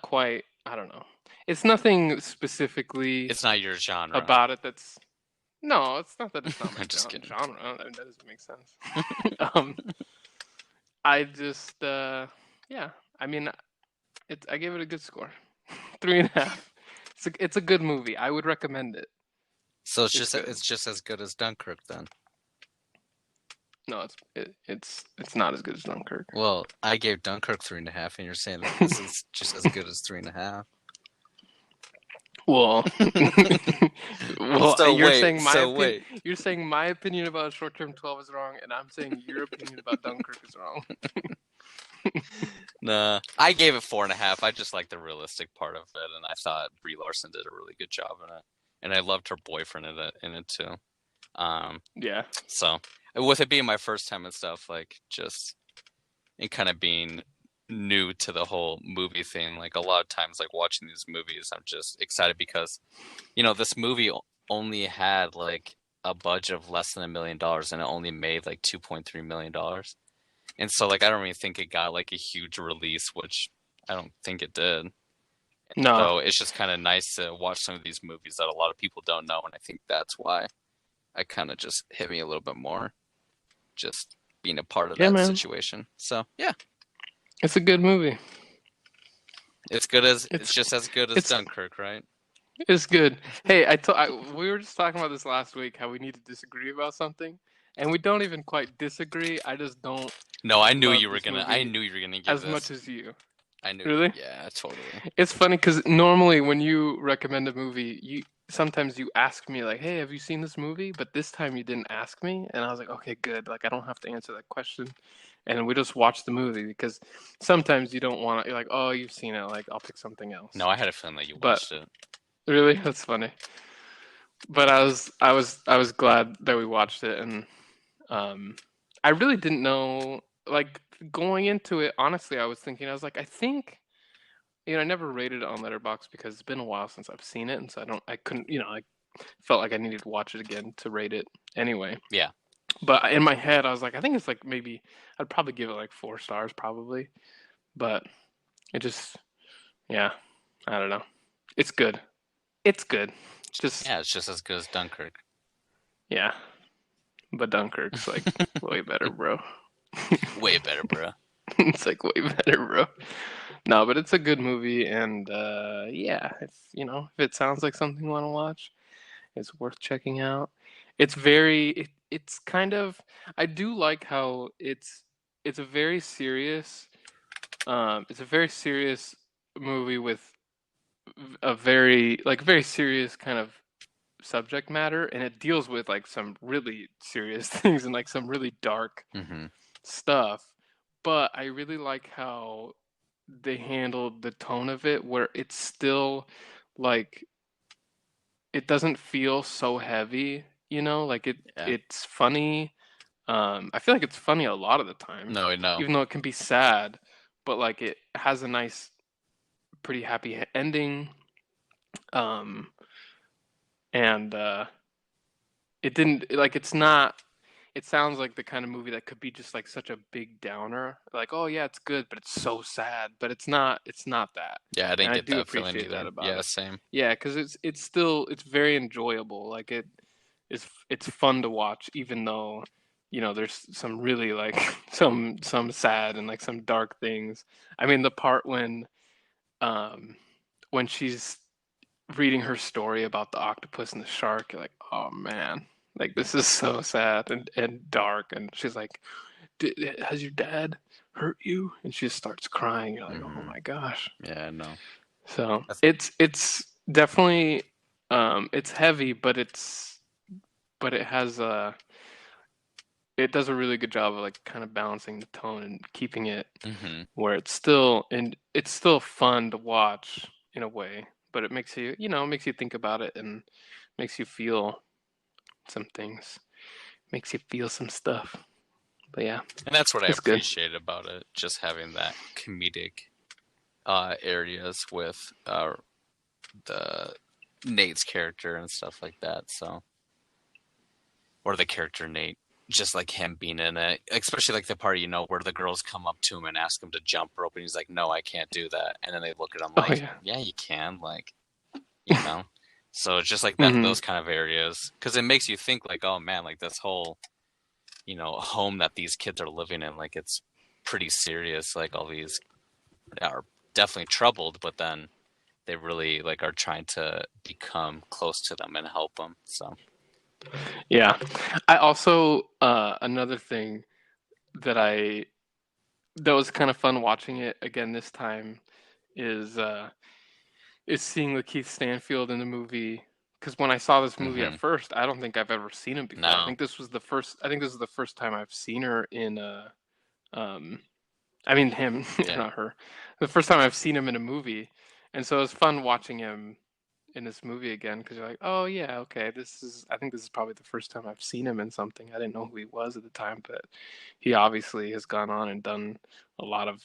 quite. I don't know. It's nothing specifically It's not your genre. about it that's. No, it's not that it's not my I'm just kidding. genre. I mean, that doesn't make sense. I just, yeah. I mean, I gave it a good score, 3.5. It's a good movie. I would recommend it. So It's good. it's just as good as Dunkirk then. No, it's not as good as Dunkirk. Well, I gave Dunkirk 3.5, and you're saying that this is just as good as 3.5. Well, So you're wait, saying my so opinion. wait. You're saying my opinion about Short-Term 12 is wrong, and I'm saying your opinion about Dunkirk is wrong. Nah, I gave it 4.5. I just like the realistic part of it, and I thought Brie Larson did a really good job in it, and I loved her boyfriend in it too. Yeah. So with it being my first time and stuff, like just and kind of being new to the whole movie thing, like a lot of times, like watching these movies, I'm just excited because, this movie only had like a budget of less than $1 million, and it only made like $2.3 million. And so, like, I don't really think it got like a huge release, which I don't think it did. No. So it's just kind of nice to watch some of these movies that a lot of people don't know, and I think that's why I kind of just hit me a little bit more, just being a part of that man. situation. So yeah, It's a good movie. it's just as good as Dunkirk, right? It's good. Hey, we were just talking about this last week, how we need to disagree about something, and we don't even quite disagree. I just don't. No, I knew love you were this gonna. movie I knew you were gonna give as this. much as you. I knew. Really? Yeah, totally. It's funny because normally when you recommend a movie, sometimes you ask me like, "Hey, have you seen this movie?" But this time you didn't ask me, and I was like, "Okay, good. Like I don't have to answer that question." And we just watch the movie because sometimes you don't want to. You're like, "Oh, you've seen it. Like I'll pick something else." No, I had a feeling that you watched it. Really, that's funny. But I was glad that we watched it, and I really didn't know. Like going into it, honestly, I was like, I think. I never rated it on Letterboxd because it's been a while since I've seen it, and so I couldn't, I felt like I needed to watch it again to rate it anyway. Yeah. But in my head, I was like, I think it's like maybe I'd probably give it like 4 stars, probably. But it just, yeah, I don't know. It's good. It's good. Yeah, it's just as good as Dunkirk. Yeah, but Dunkirk's like way better, bro. Way better, bro. It's like way better, bro. No, but it's a good movie, and yeah, if it sounds like something you want to watch, it's worth checking out. It's kind of, I do like how it's a very serious it's a very serious movie with a very serious kind of subject matter, and it deals with like some really serious things and like some really dark Hmm. stuff. But I really like how they handled the tone of it, where it's still like it doesn't feel so heavy, like Yeah. it's funny. I feel like it's funny a lot of the time, No, no. even though it can be sad, but like it has a nice, pretty happy ending. Um, and it didn't like it's not. It sounds like the kind of movie that could be just like such a big downer. Like, oh yeah, it's good, but it's so sad. But it's not. It's not that, Yeah, I and didn't I get do that feeling appreciate that either. about Yeah, it. same. Yeah, because it's very enjoyable. Like it's fun to watch, even though there's some really like some sad and like some dark things. I mean, the part um when she's reading her story about the octopus and the shark, you're like, oh man, like this is so sad and dark. And she's like, has your dad hurt you? And she just starts crying. You're like, oh Hmm. my gosh. Yeah, no. So That's, it's definitely it's heavy, but it has it does a really good job of like kind of balancing the tone and keeping it hmm. where it's still fun to watch in a way, but it makes makes you think about it and makes you feel some things, makes you feel some stuff. But yeah, And that's what I it's good. appreciate about it, just having that comedic areas with the Nate's character and stuff like that. So, or the character Nate, just like him being in it, especially like the part where the girls come up to him and ask him to jump rope, and he's like, "No, I can't do that." And then they look at him Oh like, yeah. "Yeah, you can," like you know. So it's just like that, Hmm. those kind of areas, because it makes you think like, oh man, like this whole home that these kids are living in, like it's pretty serious. Like all these are definitely troubled, but then they really like are trying to become close to them and help them. So Yeah, I also another thing that I that was kind of fun watching it again this time is seeing Lakeith Stanfield in the movie. Because when I saw this movie at hmm. first, I don't think I've ever seen him before. I No. think this was the first. I think this is the first time I've seen her in a. Um, I mean him, Yeah. not her. The first time I've seen him in a movie, and so it was fun watching him in this movie again. Because you're like, oh yeah, okay, this is. I think this is probably the first time I've seen him in something. I didn't know who he was at the time, but he obviously has gone on and done a lot of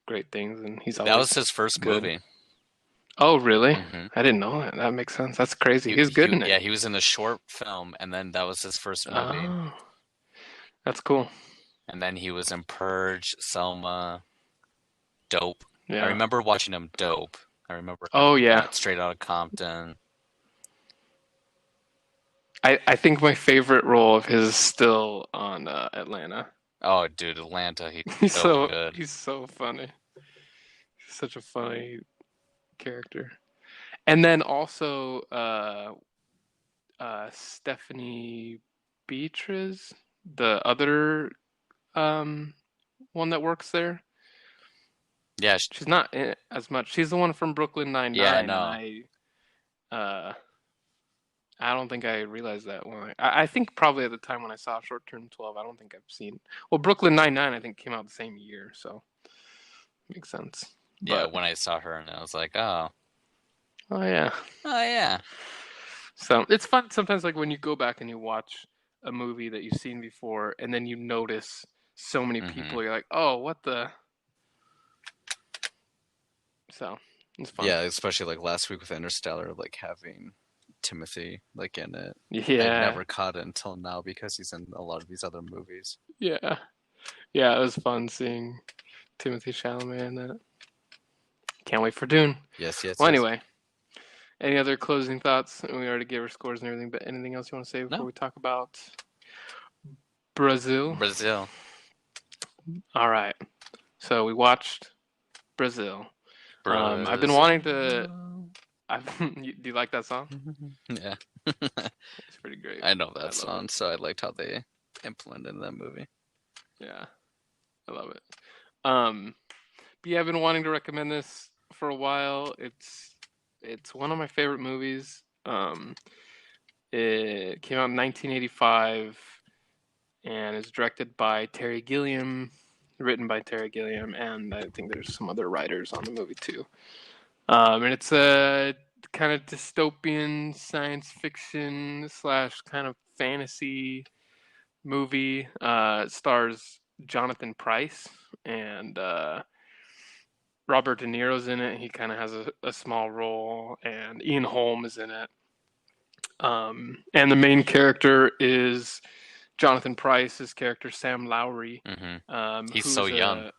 great things, and he's That was always his first good. movie. Oh, really? Hmm. I didn't know that. That makes sense. That's crazy. He, He's good he, in it. yeah, he was in a short film, and then that was his first movie. Oh, that's cool. And then he was in Purge, Selma, Dope. I Yeah. remember watching him Dope. I remember him Oh, in yeah. that, Straight Outta Compton. I think my favorite role of his is still on Atlanta. Oh, dude, Atlanta, he's He's so so good. he's so funny. He's such a funny character. And then also Stephanie Beatriz, the other um one that works there. Yeah, She's not in it as much. She's the one from Brooklyn yeah, Nine-Nine, and no. uh I don't think I realized that when I think probably at the time when I saw Short Term 12, I don't think I've seen. Well, Brooklyn Nine-Nine I think came out the same year, so makes sense. Yeah, But when I saw her, and I was like, oh, oh yeah, oh yeah. so it's fun sometimes, like when you go back and you watch a movie that you've seen before, and then you notice so many Hmm. people. You're like, oh, what the? So it's fun. Yeah, especially like last week with Interstellar, like having Timothy like in it. I'd Yeah, never caught it until now because he's in a lot of these other movies. yeah, yeah. It was fun seeing Timothy Chalamet in that. Can't wait for Dune. Yes, yes, Well, yes. anyway, any other closing thoughts? We already gave our scores and everything, but anything else you want to say before No, we talk about Brazil? Brazil. All right. So we watched Brazil. I've been Bros. wanting to. Do you like that song? Yeah. It's pretty great. I know I that love song, it. so I liked how they implemented that movie. Yeah, I love it. Um, but yeah, I've been wanting to recommend this for a while. It's one of my favorite movies. It came out in 1985 and is directed by Terry Gilliam, written by Terry Gilliam, and I think there's some other writers on the movie too. And it's a kind of dystopian science fiction slash kind of fantasy movie. It stars Jonathan Pryce and Robert De Niro's in it. He kind of has a small role, and Ian Holm is in it. And the main character is Jonathan Pryce's character, Sam Lowry, He's so who's young.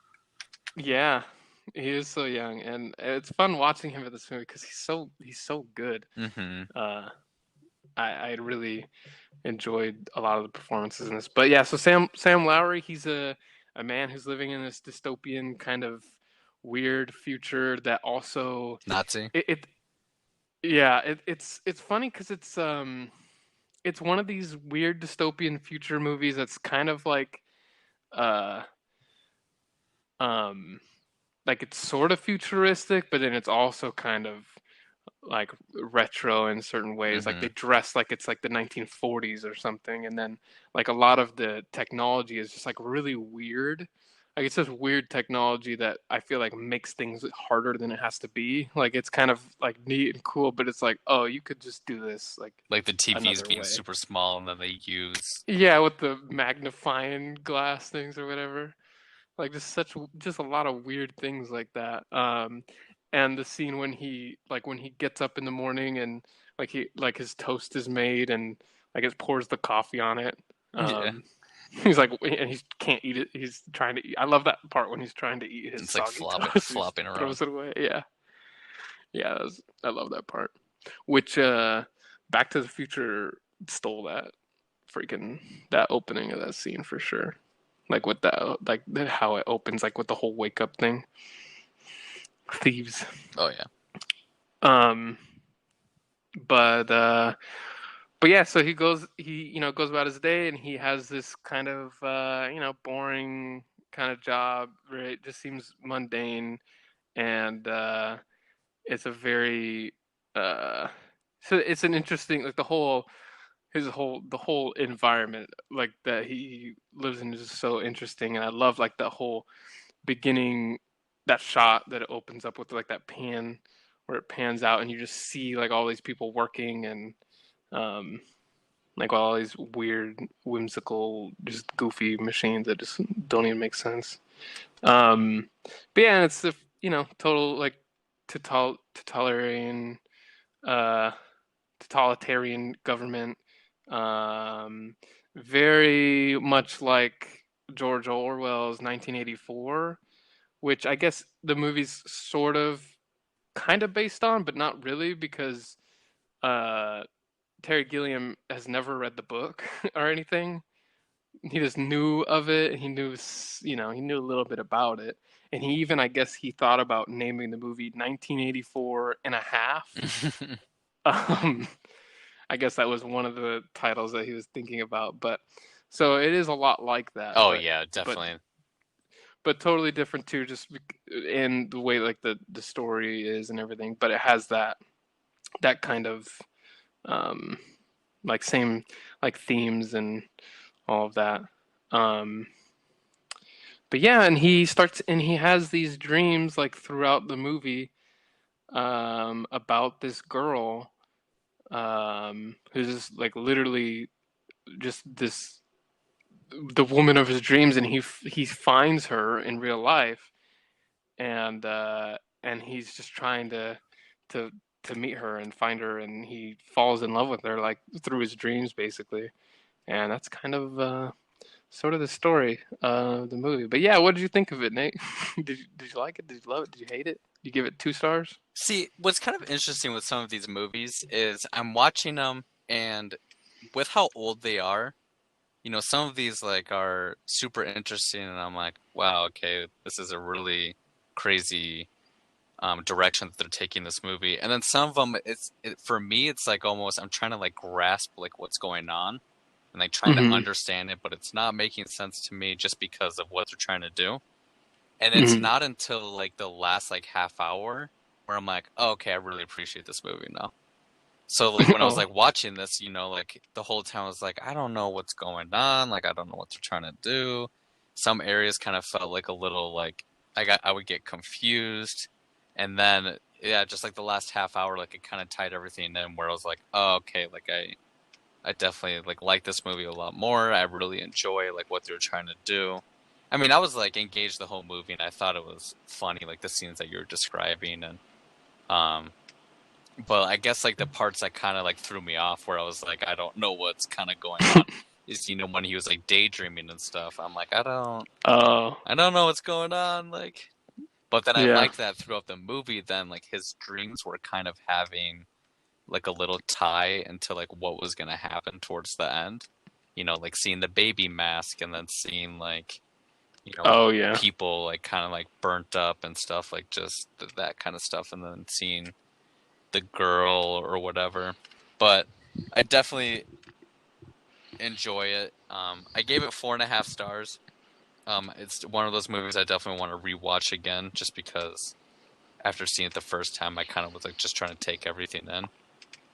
yeah, he is so young, and it's fun watching him in this movie because he's so good. Uh, I really enjoyed a lot of the performances in this. But yeah, so Sam Lowry, he's a man who's living in this dystopian kind of weird future that also Nazi. it yeah, it's funny because it's one of these weird dystopian future movies that's kind of uh um like it's sort of futuristic, but then it's also kind of like retro in certain ways. Like they dress like it's like the 1940s or something, and then like a lot of the technology is just like really weird. Like it's just weird technology that I feel like makes things harder than it has to be. Like it's kind of like neat and cool, but it's like, oh, you could just do this like Like the TVs another being way. super small, and then they use. Yeah, with the magnifying glass things or whatever. Like just a lot of weird things like that. And the scene when he gets up in the morning and like his toast is made and like it pours the coffee on it. Yeah. He's like, and he can't eat it. He's trying to eat. I love that part when he's trying to eat his It's like soggy toast. He flopping throws around. it away. Yeah, yeah. I love that part. Which Back to the Future stole that opening of that scene for sure. Like with that, like how it opens, like with the whole wake up thing. Thieves. Oh yeah. Um, but yeah, so he goes about his day, and he has this kind of boring kind of job. Right, it just seems mundane, and it's a very so it's an interesting like the whole environment like that he lives in is just so interesting, and I love like the whole beginning, that shot that it opens up with like that pan where it pans out and you just see like all these people working and um like all these weird whimsical just goofy machines that just don't even make sense. But yeah, it's the total like totalitarian uh totalitarian government, um very much like George Orwell's 1984, which I guess the movie's sort of kind of based on, but not really because uh, Terry Gilliam has never read the book or anything. He just knew of it. He knew, he knew a little bit about it. And he even, I guess, he thought about naming the movie 1984 and a half. Um, I guess that was one of the titles that he was thinking about. But so it is a lot like that. Oh but yeah, but definitely. but totally different too, just in the way like the story is and everything. But it has that kind of um, like same like themes and all of that. Um, but yeah, and he has these dreams like throughout the movie about this girl who's like literally just this the woman of his dreams, and he finds her in real life, and he's just trying to to meet her and find her, and he falls in love with her like through his dreams basically, and that's kind of sort of the story of the movie. But yeah, what did you think of it, Nate? Did you like it? Did you love it? Did you hate it? Did you give it 2 stars? See, what's kind of interesting with some of these movies is I'm watching them, and with how old they are, some of these like are super interesting, and I'm like, wow, okay, this is a really crazy direction that they're taking this movie. And then some of them, for me, it's like almost I'm trying to like grasp like what's going on and like trying to Mm-hmm. understand it, but it's not making sense to me just because of what they're trying to do. And it's Mm-hmm. not until like the last like half hour where I'm like, oh, okay, I really appreciate this movie now. So like when I was Oh. like watching this, like the whole time I was like, I don't know what's going on, like I don't know what they're trying to do. Some areas kind of felt like a little like I would get confused, and then yeah, just like the last half hour, like it kind of tied everything in where I was like, oh, okay, like I definitely like this movie a lot more. I really enjoy like what they're trying to do. I mean, I was like engaged the whole movie, and I thought it was funny, like the scenes that you were describing, and but I guess like the parts that kind of like threw me off, where I was like, I don't know what's kind of going on, is when he was like daydreaming and stuff. I'm like, I don't know what's going on, like. But then I Yeah. liked that throughout the movie. Then like his dreams were kind of having like a little tie into like what was gonna happen towards the end. Like seeing the baby mask, and then seeing like Oh yeah. people like kind of like burnt up and stuff, like just that kind of stuff, and then seeing the girl or whatever. But I definitely enjoy it. I gave it 4.5 stars. It's one of those movies I definitely want to rewatch again, just because after seeing it the first time, I kind of was like just trying to take everything in.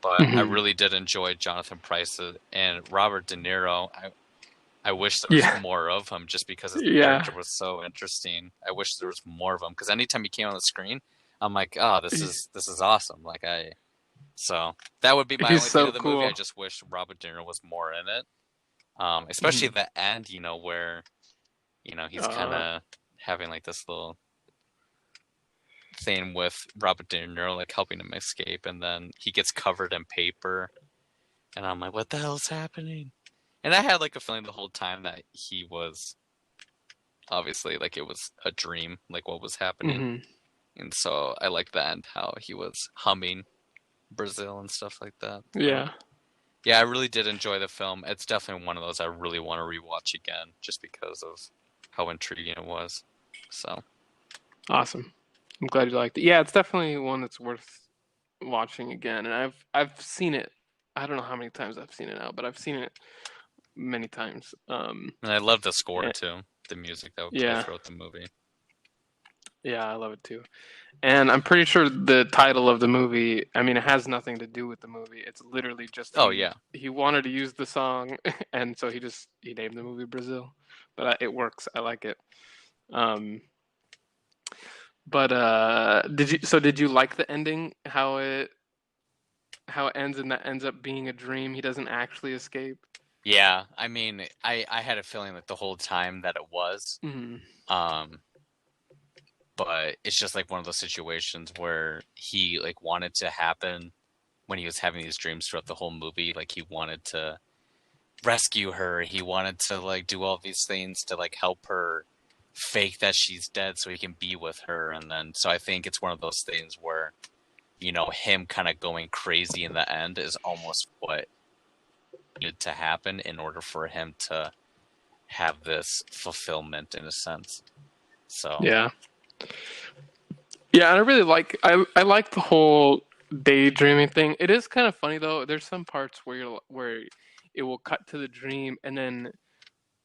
But I Mm-hmm. really did enjoy Jonathan Pryce and Robert De Niro. I wish there was Yeah. more of him, just because his Yeah. character was so interesting. I wish there was more of him, because anytime he came on the screen, I'm like, oh, this is awesome. So that would be my He's only thing so of the movie. cool. I just wish Robert De Niro was more in it, especially Mhm. the end. Where he's kind of having like this little thing with Robert De Niro, like helping him escape, and then he gets covered in paper, and I'm like, what the hell's happening? And I had like a feeling the whole time that he was obviously like it was a dream, like what was happening. Mhm. And so I liked the end, how he was humming Brazil and stuff like that. Yeah. Yeah, I really did enjoy the film. It's definitely one of those I really want to rewatch again, just because of how intriguing it was. So Awesome. I'm glad you liked it. Yeah, it's definitely one that's worth watching again. And I've seen it. I don't know how many times I've seen it now, but I've seen it many times. and I love the score And, too, the music that would play yeah, throughout the movie. yeah, I love it too. And I'm pretty sure the title of the movie, I mean, it has nothing to do with the movie. It's literally just Oh yeah, he wanted to use the song, and so he named the movie Brazil. But it works. I like it. Um, but did you like the ending? How it ends and that ends up being a dream. He doesn't actually escape. yeah. I mean, I had a feeling like the whole time that it was. Mm-hmm. Um, but it's just like one of those situations where he like wanted to happen when he was having these dreams throughout the whole movie. Like he wanted to rescue her. He wanted to like do all these things to like help her fake that she's dead so he can be with her. And then so I think it's one of those things where him kind of going crazy in the end is almost what needed to happen in order for him to have this fulfillment in a sense. So Yeah. Yeah, and I really I like the whole daydreaming thing. It is kind of funny though. There's some parts where it will cut to the dream and then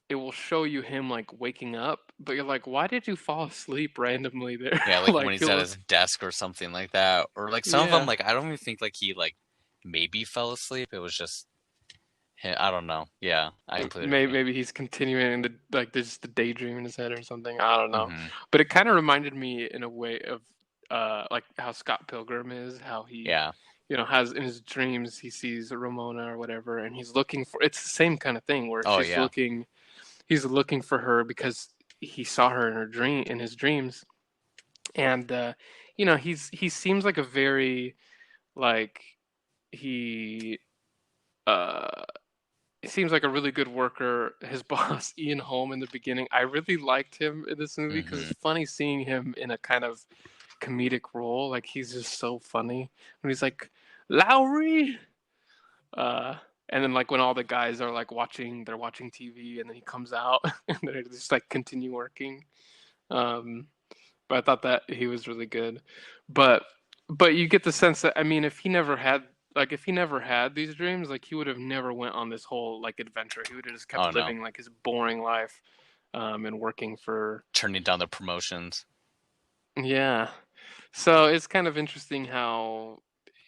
it will show you him like waking up, but you're like, why did you fall asleep randomly there? yeah, like when Like he's at his desk or something like that, or like some of them, yeah. like I don't even think like he like maybe fell asleep. It was just I don't know. Yeah, I completely agree. Maybe he's continuing the like there's the daydream in his head or something. I don't know. Mm-hmm. But it kind of reminded me in a way of like how Scott Pilgrim is, how he Yeah. has in his dreams he sees Ramona or whatever, and he's looking for. It's the same kind of thing where Oh yeah. he's looking for her because he saw her in his dreams, and he seems like a very like he uh he seems like a really good worker. His boss, Ian Holm, in the beginning, I really liked him in this movie because Mm-hmm. it's funny seeing him in a kind of comedic role. Like he's just so funny when he's like, Lowry. Uh, and then like when all the guys are like they're watching TV, and then he comes out and they just like continue working. Um, But I thought that he was really good. But but you get the sense that, I mean, if he never had these dreams, like he would have never went on this whole like adventure. He would have just kept Oh no, living like his boring life, and working for. turning down the promotions. Yeah. So it's kind of interesting how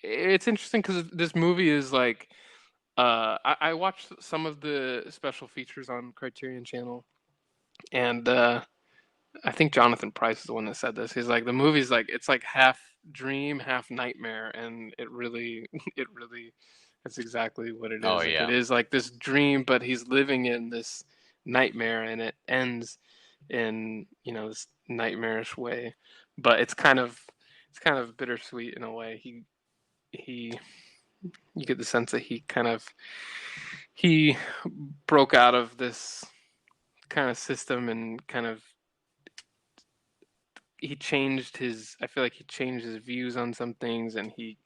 it's interesting because this movie is like, I watched some of the special features on Criterion Channel, and I think Jonathan Price is the one that said this. He's like, the movie's like, it's like half dream, half nightmare, and it really, it really, that's exactly what it Oh is. Like, it yeah. is like this dream, but he's living in this nightmare, and it ends in, this nightmarish way. But it's kind of bittersweet in a way. He, you get the sense that he broke out of this kind of system and kind of he changed his I feel like he changed his views on some things, and he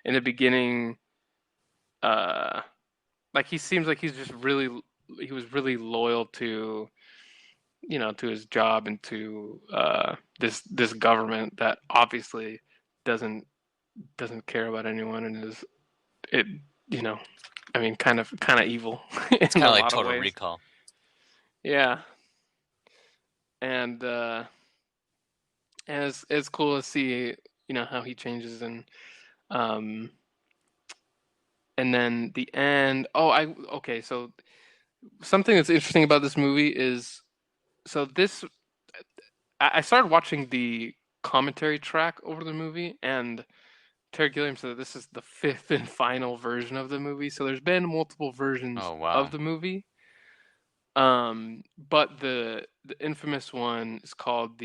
in the beginning, uh like he seems like he was really loyal to, to his job and to this government that obviously doesn't care about anyone, and is it you know I mean, kind of evil It's in kind a of like lot of Total ways. Recall. Yeah. And it's cool to see, how he changes, um and then the end. Oh, I okay. So something that's interesting about this movie is, so this I started watching the commentary track over the movie, and Terry Gilliam said that this is the fifth and final version of the movie. So there's been multiple versions Oh of wow. the movie. But the infamous one is called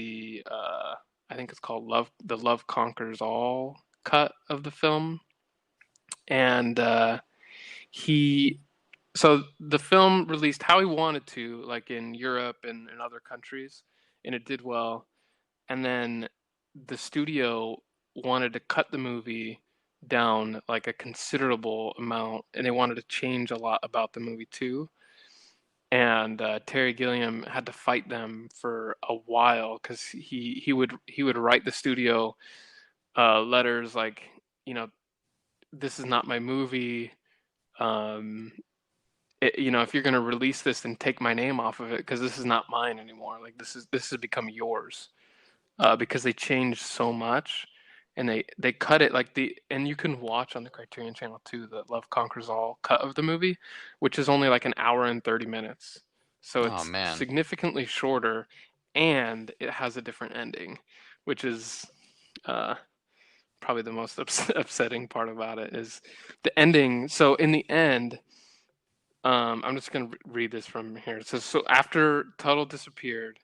I think it's called The Love Conquers All cut of the film, and he so the film released how he wanted to, like in Europe and in other countries, and it did well. And then the studio wanted to cut the movie down like a considerable amount, and they wanted to change a lot about the movie too. And Terry Gilliam had to fight them for a while because he would write the studio letters like, you know, this is not my movie. Um, if you're going to release this, then take my name off of it because this is not mine anymore. Like this has become yours, because they changed so much, and they cut it like and you can watch on the Criterion Channel too the Love Conquers All cut of the movie, which is only like an hour and 30 minutes, so Oh it's man. significantly shorter, and it has a different ending, which is uh, probably the most upsetting part about it is the ending. So in the end, I'm just gonna read this from here. It says, so after Tuttle disappeared,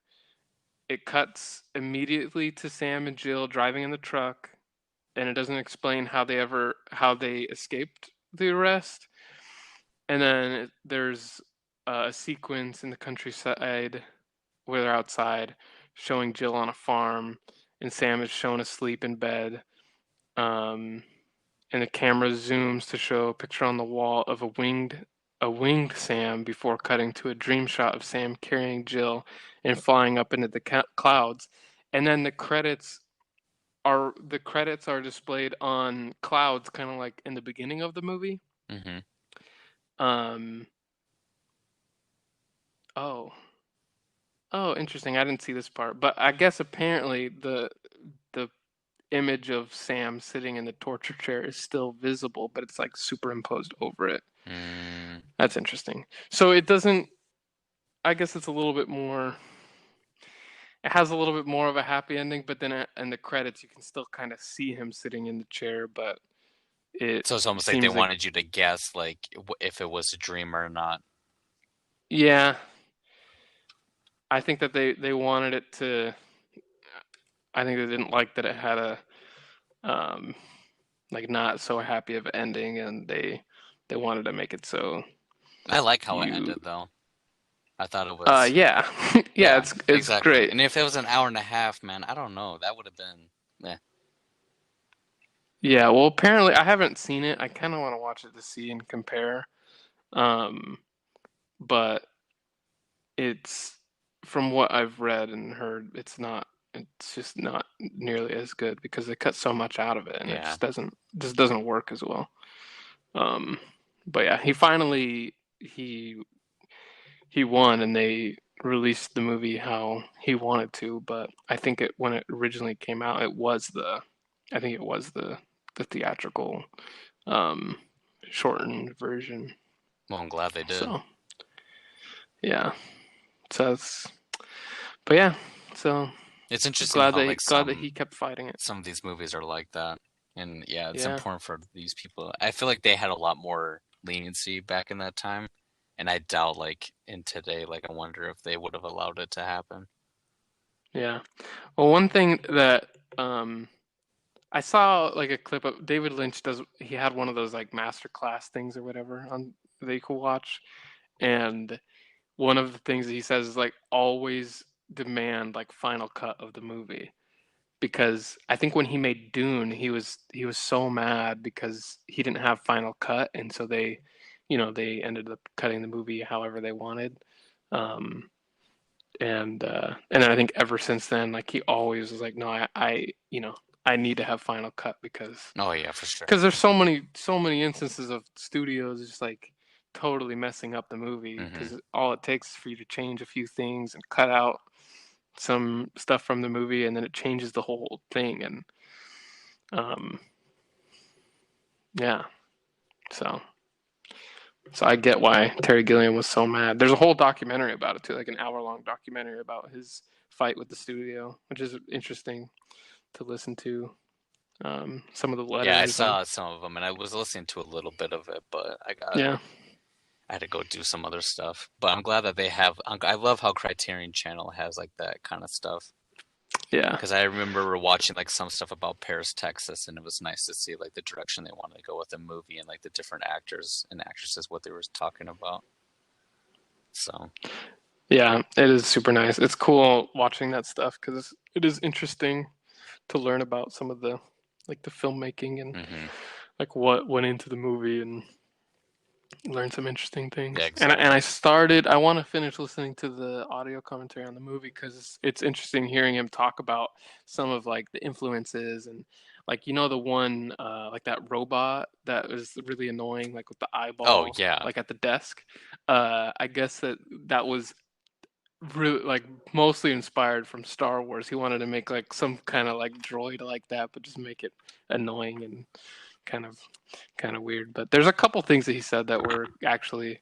it cuts immediately to Sam and Jill driving in the truck, and it doesn't explain how they escaped the arrest. And then there's a sequence in the countryside where they're outside, showing Jill on a farm, and Sam is shown asleep in bed. Um, and the camera zooms to show a picture on the wall of a winged Sam before cutting to a dream shot of Sam carrying Jill and flying up into the clouds. And then the credits are displayed on clouds, kind of like in the beginning of the movie. Mhm. Um, oh, oh, interesting. I didn't see this part, but I guess apparently the image of Sam sitting in the torture chair is still visible, but it's like superimposed over it. Mm. That's interesting. So it doesn't. I guess it's a little bit more. It has a little bit more of a happy ending, but then in the credits, you can still kind of see him sitting in the chair, but it So it's almost like they seems like, wanted you to guess like if it was a dream or not. yeah, I think that they wanted it to. I think they didn't like that it had a um like not so happy of an ending, and they wanted to make it so I like how it you. ended though. I thought it was Yeah, yeah, yeah, it's exactly. great. And if it was an hour and a half, man, I don't know. That would have been yeah. Yeah, well, apparently I haven't seen it. I kind of want to watch it to see and compare. Um, but it's from what I've read and heard, it's not. it's just not nearly as good because they cut so much out of it, and it Yeah. just doesn't work as well. Um, but yeah, he won, and they released the movie how he wanted to. But I think when it originally came out, I think it was the theatrical um, shortened version. Well, I'm glad they did. So yeah, so but yeah, so It's interesting how like glad that he kept fighting it. some of these movies are like that, and yeah, it's Yeah, important for these people. I feel like they had a lot more leniency back in that time, and I doubt like in today, like I wonder if they would have allowed it to happen. yeah. Well, one thing that um, I saw like a clip of David Lynch does. He had one of those like master class things or whatever on that you could watch, and one of the things that he says is like always demand like final cut of the movie because I think when he made Dune, he was so mad because he didn't have final cut, and so they ended up cutting the movie however they wanted. Um, and then I think ever since then, like he always was like, no, I need to have final cut Oh yeah, for sure. because there's so many instances of studios just like totally messing up the movie because all it takes is for you to change a few things and cut out some stuff from the movie, and then it changes the whole thing. And um, yeah, so I get why Terry Gilliam was so mad. There's a whole documentary about it too, like an hour-long documentary about his fight with the studio, which is interesting to listen to. Some of the Yeah, I letters saw some of them, and I was listening to a little bit of it, but yeah, I had to go do some other stuff. But I'm glad that they have. I love how Criterion Channel has like that kind of stuff. yeah, Because I remember watching like some stuff about Paris, Texas, and it was nice to see like the direction they wanted to go with the movie and like the different actors and actresses what they were talking about. So yeah. It is super nice. It's cool watching that stuff because it is interesting to learn about some of the like the filmmaking and like what went into the movie and learn some interesting things. yeah, And exactly. I want to finish listening to the audio commentary on the movie because it's interesting hearing him talk about some of like the influences and like the one like that robot that was really annoying like with the Oh eyeball yeah, like at the desk. I guess that was really like mostly inspired from Star Wars. He wanted to make like some kind of like droid like that, but just make it annoying and kind of weird. But there's a couple things that he said that were actually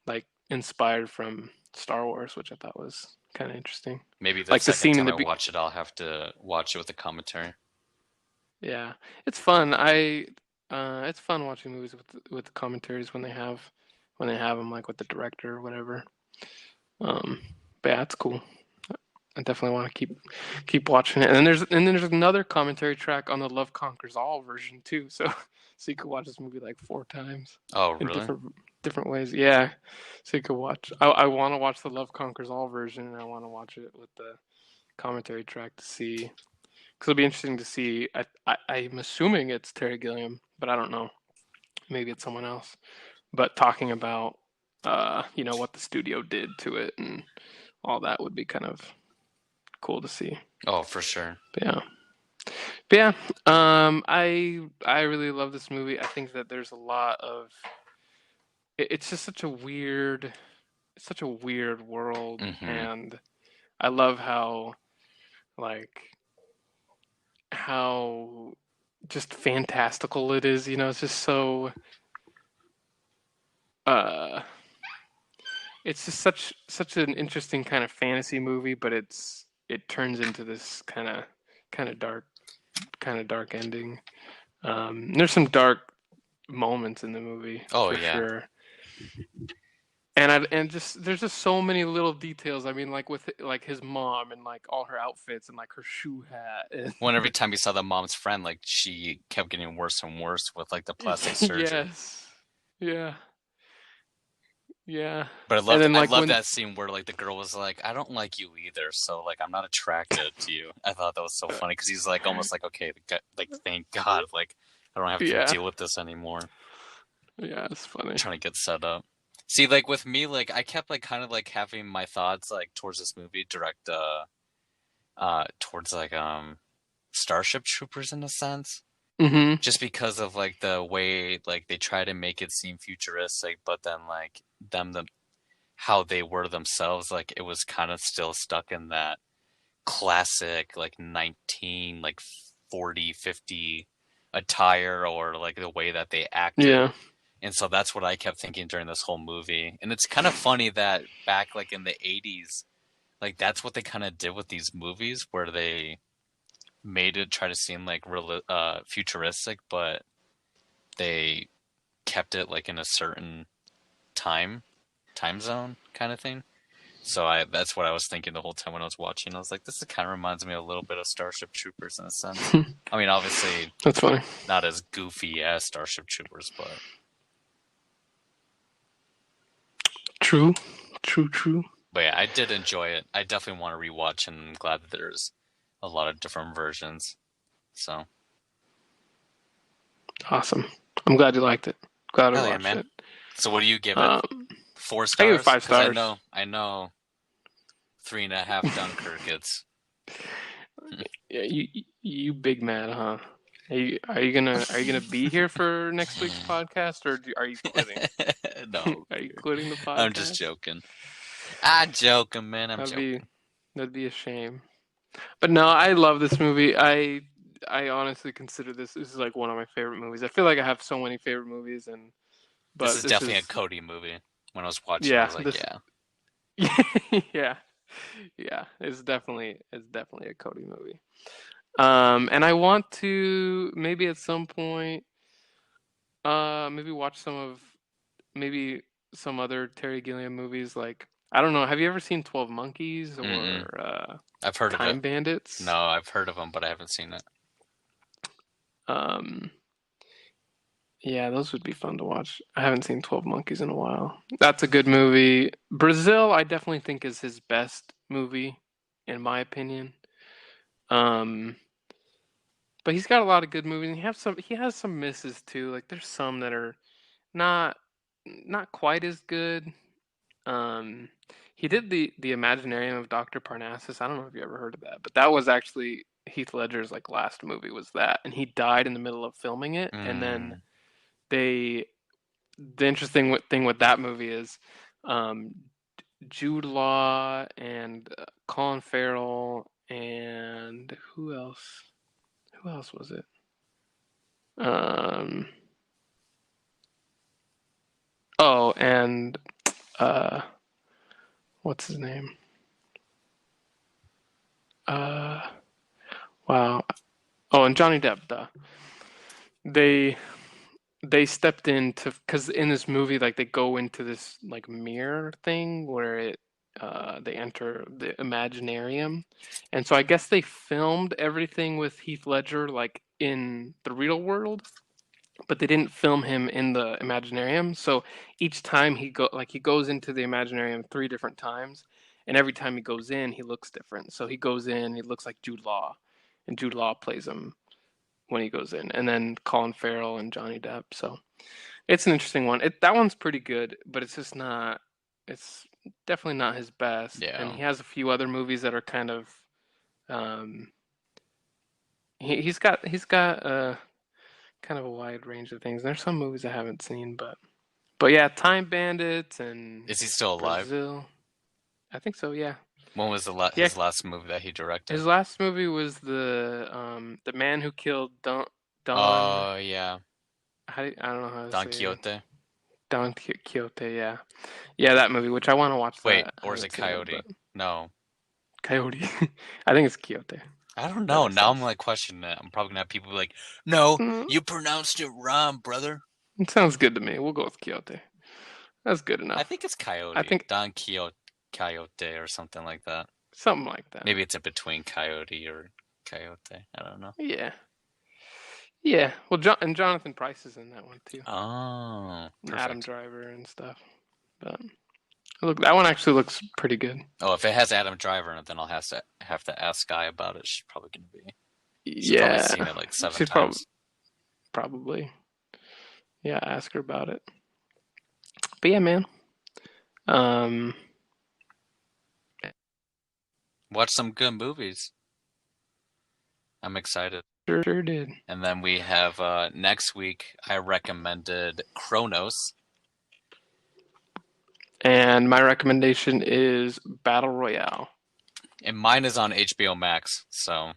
like inspired from Star Wars, which I thought was kind of interesting. maybe the Like the second scene in time I the watch it, I'll have to watch it with the commentary. yeah, it's fun. It's fun watching movies with the commentaries when they have them like with the director or whatever. Um, but yeah, it's cool. I definitely want to keep watching it. And then there's another commentary track on the Love Conquers All version too. So so you could watch this movie like 4 times Oh in really? different ways. Yeah. So you could watch. I want to watch the Love Conquers All version, and I want to watch it with the commentary track to see. Because it'll be interesting to see. I'm assuming it's Terry Gilliam, but I don't know. Maybe it's someone else. But talking about what the studio did to it and all that would be kind of cool to see. Oh, for sure. But yeah. But yeah, I really love this movie. I think that there's a lot of it's just such a weird world, and I love how like how just fantastical it is. It's just so uh, it's just such an interesting kind of fantasy movie, but it turns into this kind of dark ending. There's some dark moments in the movie Oh for yeah. sure. And just there's just so many little details. I mean, like with like his mom and like all her outfits and like her shoe hat. And When every time you saw the mom's friend, like she kept getting worse and worse with like the plastic surgery. yes, yeah, yeah. But And then I like loved when that scene where like the girl was like, "I don't like you either, so like I'm not attracted to you." I thought that was so funny because he's like almost like, "Okay, like thank God, like I don't have to yeah, deal with this anymore." yeah, it's funny. Trying to get set up. See, like with me, like I kept like kind of like having my thoughts like towards this movie direct towards like Starship Troopers in a sense. Mm-hmm. Just because of like the way like they try to make it seem futuristic, but then like how they were themselves, like it was kind of still stuck in that classic like 19 like 40 50 attire, or like the way that they acted. Yeah. And so that's what I kept thinking during this whole movie. And it's kind of funny that back like in the 80s, like that's what they kind of did with these movies, where they made it try to seem like real futuristic, but they kept it like in a certain time zone kind of thing. So that's what I was thinking the whole time when I was watching. I was like, this kind of reminds me a little bit of Starship Troopers in a sense. I mean, obviously That's funny. not as goofy as Starship Troopers, but True. but yeah, I did enjoy it. I definitely want to rewatch, and I'm glad that there's a lot of different versions. So Awesome. I'm glad you liked it. Glad I hell yeah, watched man. it. So what do you give it? Um, 4 I give it stars? 5 'Cause stars. I know 3.5 Dunkirk gets. Yeah, you big mad, huh? Are you gonna be here for next week's podcast, or are you quitting? No, Are you quitting the I'm just podcast? joking. I'm joking, man. I'm joking. That'd be a shame. But no, I love this movie. I honestly consider this is like one of my favorite movies. I feel like I have so many favorite movies, This but is this definitely a is Cody movie. When I was watching, I yeah was like, this yeah. yeah it's definitely a Cody movie. And I want to maybe at some point maybe watch maybe some other Terry Gilliam movies. Like, I don't know, have you ever seen 12 Monkeys Mm-mm. or I've heard of it. Time Bandits? No, I've heard of them, but I haven't seen it. Um, yeah, those would be fun to watch. I haven't seen 12 Monkeys in a while. That's a good movie. Brazil, I definitely think is his best movie, in my opinion. Um, but he's got a lot of good movies. And he has some misses too. Like there's some that are not quite as good. Um, he did the Imaginarium of Dr. Parnassus. I don't know if you ever heard of that, but that was actually Heath Ledger's like last movie was that, and he died in the middle of filming it. And then Mm. they the interesting thing with that movie is um, Jude Law and Colin Farrell and who else? Who else was it? Um, oh, and uh, what's his name? Uh, wow. Oh, and Johnny Depp. Duh. They stepped into because in this movie, like they go into this like mirror thing where they enter the Imaginarium, and so I guess they filmed everything with Heath Ledger like in the real world, but they didn't film him in the Imaginarium. So each time he goes into the Imaginarium 3 different times, and every time he goes in, he looks different. So he goes in, he looks like Jude Law, and Jude Law plays him when he goes in, and then Colin Farrell and Johnny Depp. So it's an interesting one. That one's pretty good, but it's just not. It's definitely not his best. And Yeah. he has a few other movies that are kind of. Um, he's got kind of a wide range of things. There's some movies I haven't seen, but yeah, Time Bandits and Is he still alive? Brazil. I think so. Yeah. When was Yeah. his last movie that he directed? His last movie was the man who killed Don. Oh, yeah. I don't know how to Don say it. Quixote? Don Quixote, yeah. Yeah, that movie, which I want to watch Wait, that. I or is it haven't seen Coyote? but No. Coyote. I think it's Quixote. I don't That know. makes Now I'm sense. like questioning it. I'm probably gonna have people be like, no, Mm, you pronounced it wrong, brother. it sounds good to me. We'll go with Quixote. That's good I enough. think it's Coyote. I think Don Coyote or something like that. something like that. Maybe it's in between Coyote or Coyote. I don't know. Yeah. Yeah. Well, and Jonathan Pryce is in that one too. Oh, And Adam perfect. Driver and stuff. But look, that one actually looks pretty good. Oh, if it has Adam Driver in it, then I'll have to ask Sky about it. She's probably probably Yeah. seen it like 7 She's times. probably. Yeah, ask her about it. But yeah, man. Um, Watch some good movies. I'm excited. Sure did. And then we have next week. I recommended Chronos. And my recommendation is Battle Royale. And mine is on HBO Max, so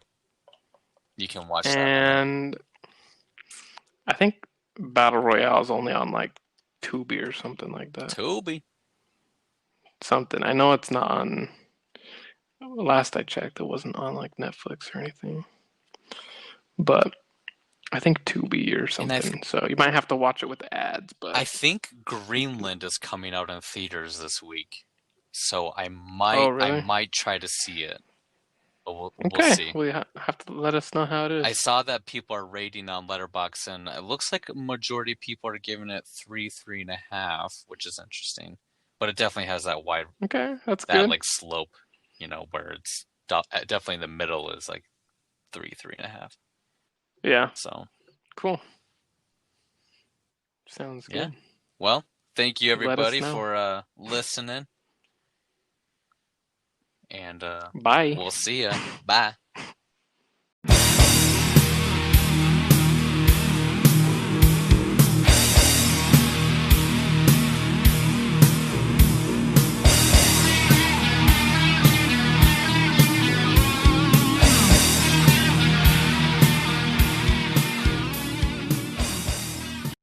you can watch that. And I think Battle Royale is only on like Tubi or something like that. Tubi. Something. I know it's not on. Last I checked, it wasn't on like Netflix or anything. But I think Tubi or something. So you might have to watch it with ads. But I think Greenland is coming out in theaters this week, so I might try to see it. But we'll see. Well, you have to let us know how it is. I saw that people are rating on Letterboxd, and it looks like a majority of people are giving it 3.5, which is interesting. But it definitely has that wide, that's that good. like slope, where it's definitely in the middle is like 3.5. Yeah. So cool. Sounds good. Yeah. Well, thank you everybody for listening. And bye. We'll see ya. Bye.